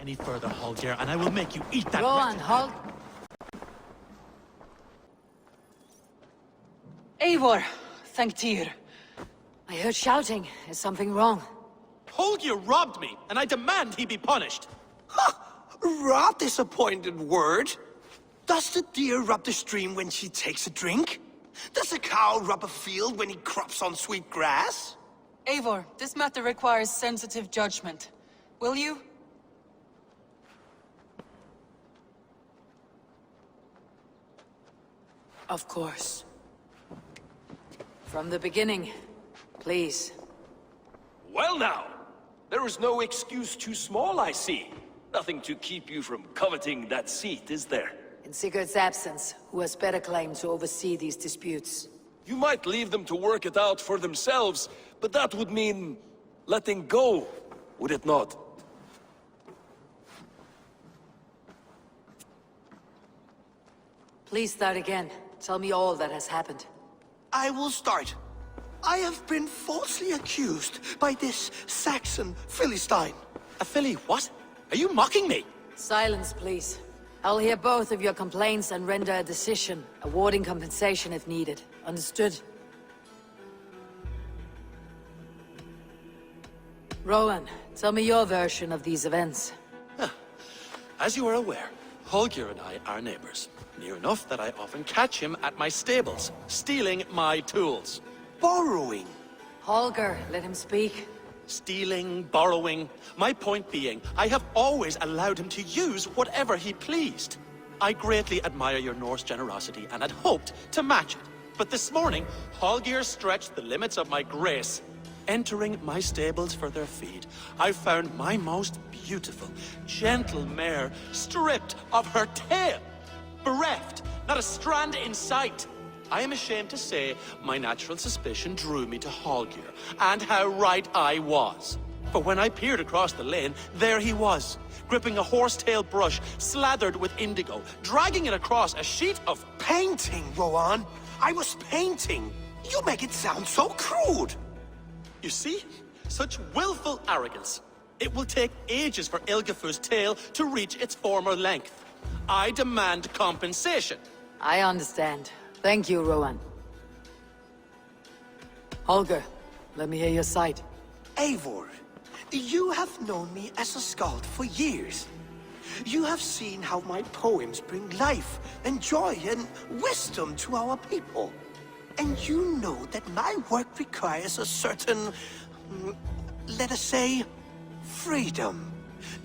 Any further, Holger, and I will make you eat that. Go on, halt. Eivor, thank Tyr. I heard shouting. Is something wrong? Holger robbed me, and I demand he be punished. Rot is a pointed word. Does the deer rub the stream when she takes a drink? Does a cow rub a field when he crops on sweet grass? Eivor, this matter requires sensitive judgment. Will you? Of course. From the beginning, please. Well now, there is no excuse too small, I see. Nothing to keep you from coveting that seat, is there? In Sigurd's absence, who has better claim to oversee these disputes? You might leave them to work it out for themselves, but that would mean letting go, would it not? Please start again. Tell me all that has happened. I will start. I have been falsely accused by this Saxon Philistine. A Philly what? Are you mocking me? Silence, please. I'll hear both of your complaints and render a decision, awarding compensation if needed. Understood? Rowan, tell me your version of these events. As you are aware, Holger and I are neighbors. Near enough that I often catch him at my stables, stealing my tools. Borrowing? Holger, let him speak. Stealing, borrowing. My point being, I have always allowed him to use whatever he pleased. I greatly admire your Norse generosity and had hoped to match it. But this morning, Holger stretched the limits of my grace. Entering my stables for their feed, I found my most beautiful, gentle mare stripped of her tail. Bereft, not a strand in sight. I am ashamed to say my natural suspicion drew me to Holger, and how right I was. For when I peered across the lane, there he was, gripping a horsetail brush slathered with indigo, dragging it across a sheet of... Painting, Rowan! I was painting! You make it sound so crude! You see? Such willful arrogance. It will take ages for Ilgifu's tail to reach its former length. I demand compensation. I understand. Thank you, Rowan. Holger, let me hear your side. Eivor, you have known me as a skald for years. You have seen how my poems bring life and joy and wisdom to our people. And you know that my work requires a certain, let us say, freedom.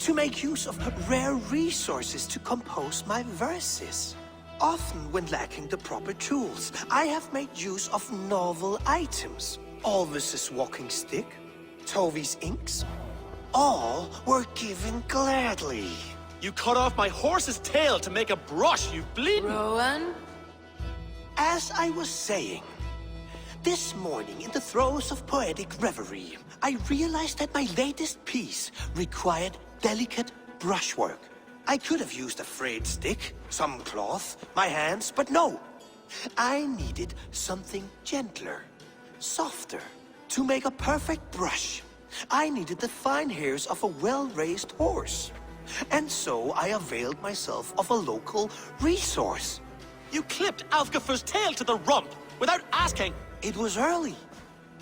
To make use of rare resources to compose my verses. Often when lacking the proper tools, I have made use of novel items. Alvis's walking stick, Tovy's inks. All were given gladly. You cut off my horse's tail to make a brush, you bleeding... Rowan? As I was saying, this morning in the throes of poetic reverie, I realized that my latest piece required delicate brushwork. I could have used a frayed stick, some cloth, my hands, but no. I needed something gentler, softer. To make a perfect brush, I needed the fine hairs of a well-raised horse. And so I availed myself of a local resource. You clipped Alfgafu's tail to the rump without asking. It was early.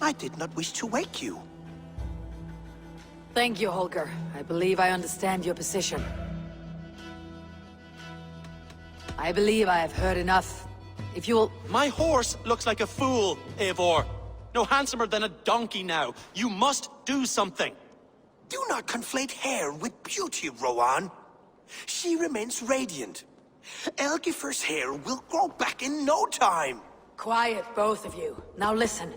I did not wish to wake you. Thank you, Holger. I believe I understand your position. I believe I have heard enough. If you'll... My horse looks like a fool, Eivor. No handsomer than a donkey now. You must do something. Do not conflate hair with beauty, Rowan. She remains radiant. Elgifer's hair will grow back in no time. Quiet, both of you. Now listen.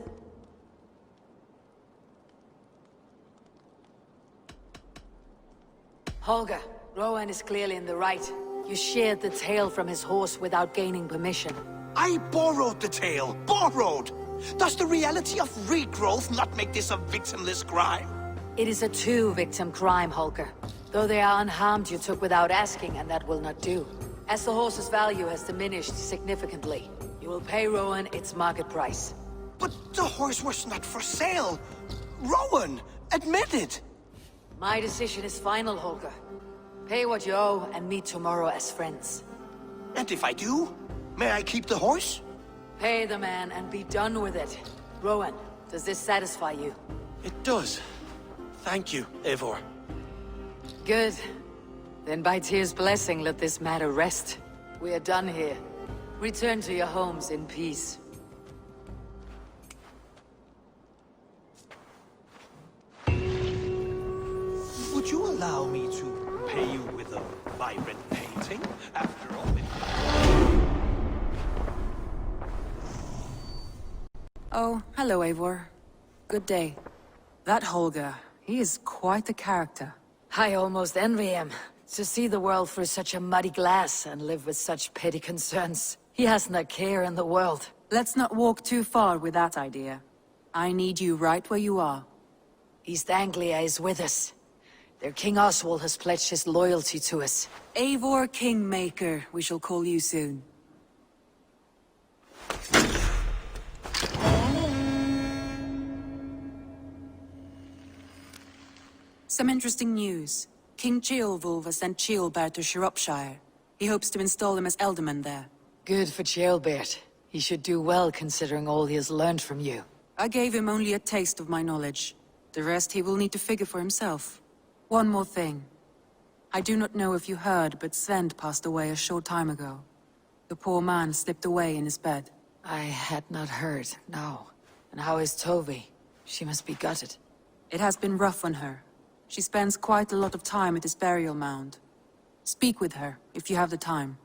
Holger, Rowan is clearly in the right. You sheared the tail from his horse without gaining permission. I borrowed the tail. Borrowed! Does the reality of regrowth not make this a victimless crime? It is a two-victim crime, Holger. Though they are unharmed, you took without asking, and that will not do. As the horse's value has diminished significantly, you will pay Rowan its market price. But the horse was not for sale. Rowan, admit it. My decision is final, Holger. Pay what you owe and meet tomorrow as friends. And if I do, may I keep the horse? Pay the man and be done with it. Rowan, does this satisfy you? It does. Thank you, Eivor. Good. Then by Tyr's blessing, let this matter rest. We are done here. Return to your homes in peace. Would you allow me to pay you with a vibrant painting? After all, Oh, hello, Eivor. Good day. That Holger, he is quite the character. I almost envy him. To see the world through such a muddy glass and live with such petty concerns. He hasn't a care in the world. Let's not walk too far with that idea. I need you right where you are. Eastanglia is with us. Their King Oswald has pledged his loyalty to us. Eivor Kingmaker, we shall call you soon. Some interesting news. King Ceolwulf has sent Ceolbert to Shropshire. He hopes to install him as Elderman there. Good for Ceolbert. He should do well considering all he has learned from you. I gave him only a taste of my knowledge. The rest he will need to figure for himself. One more thing. I do not know if you heard, but Svend passed away a short time ago. The poor man slipped away in his bed. I had not heard, no. And how is Tovy? She must be gutted. It has been rough on her. She spends quite a lot of time at his burial mound. Speak with her, if you have the time.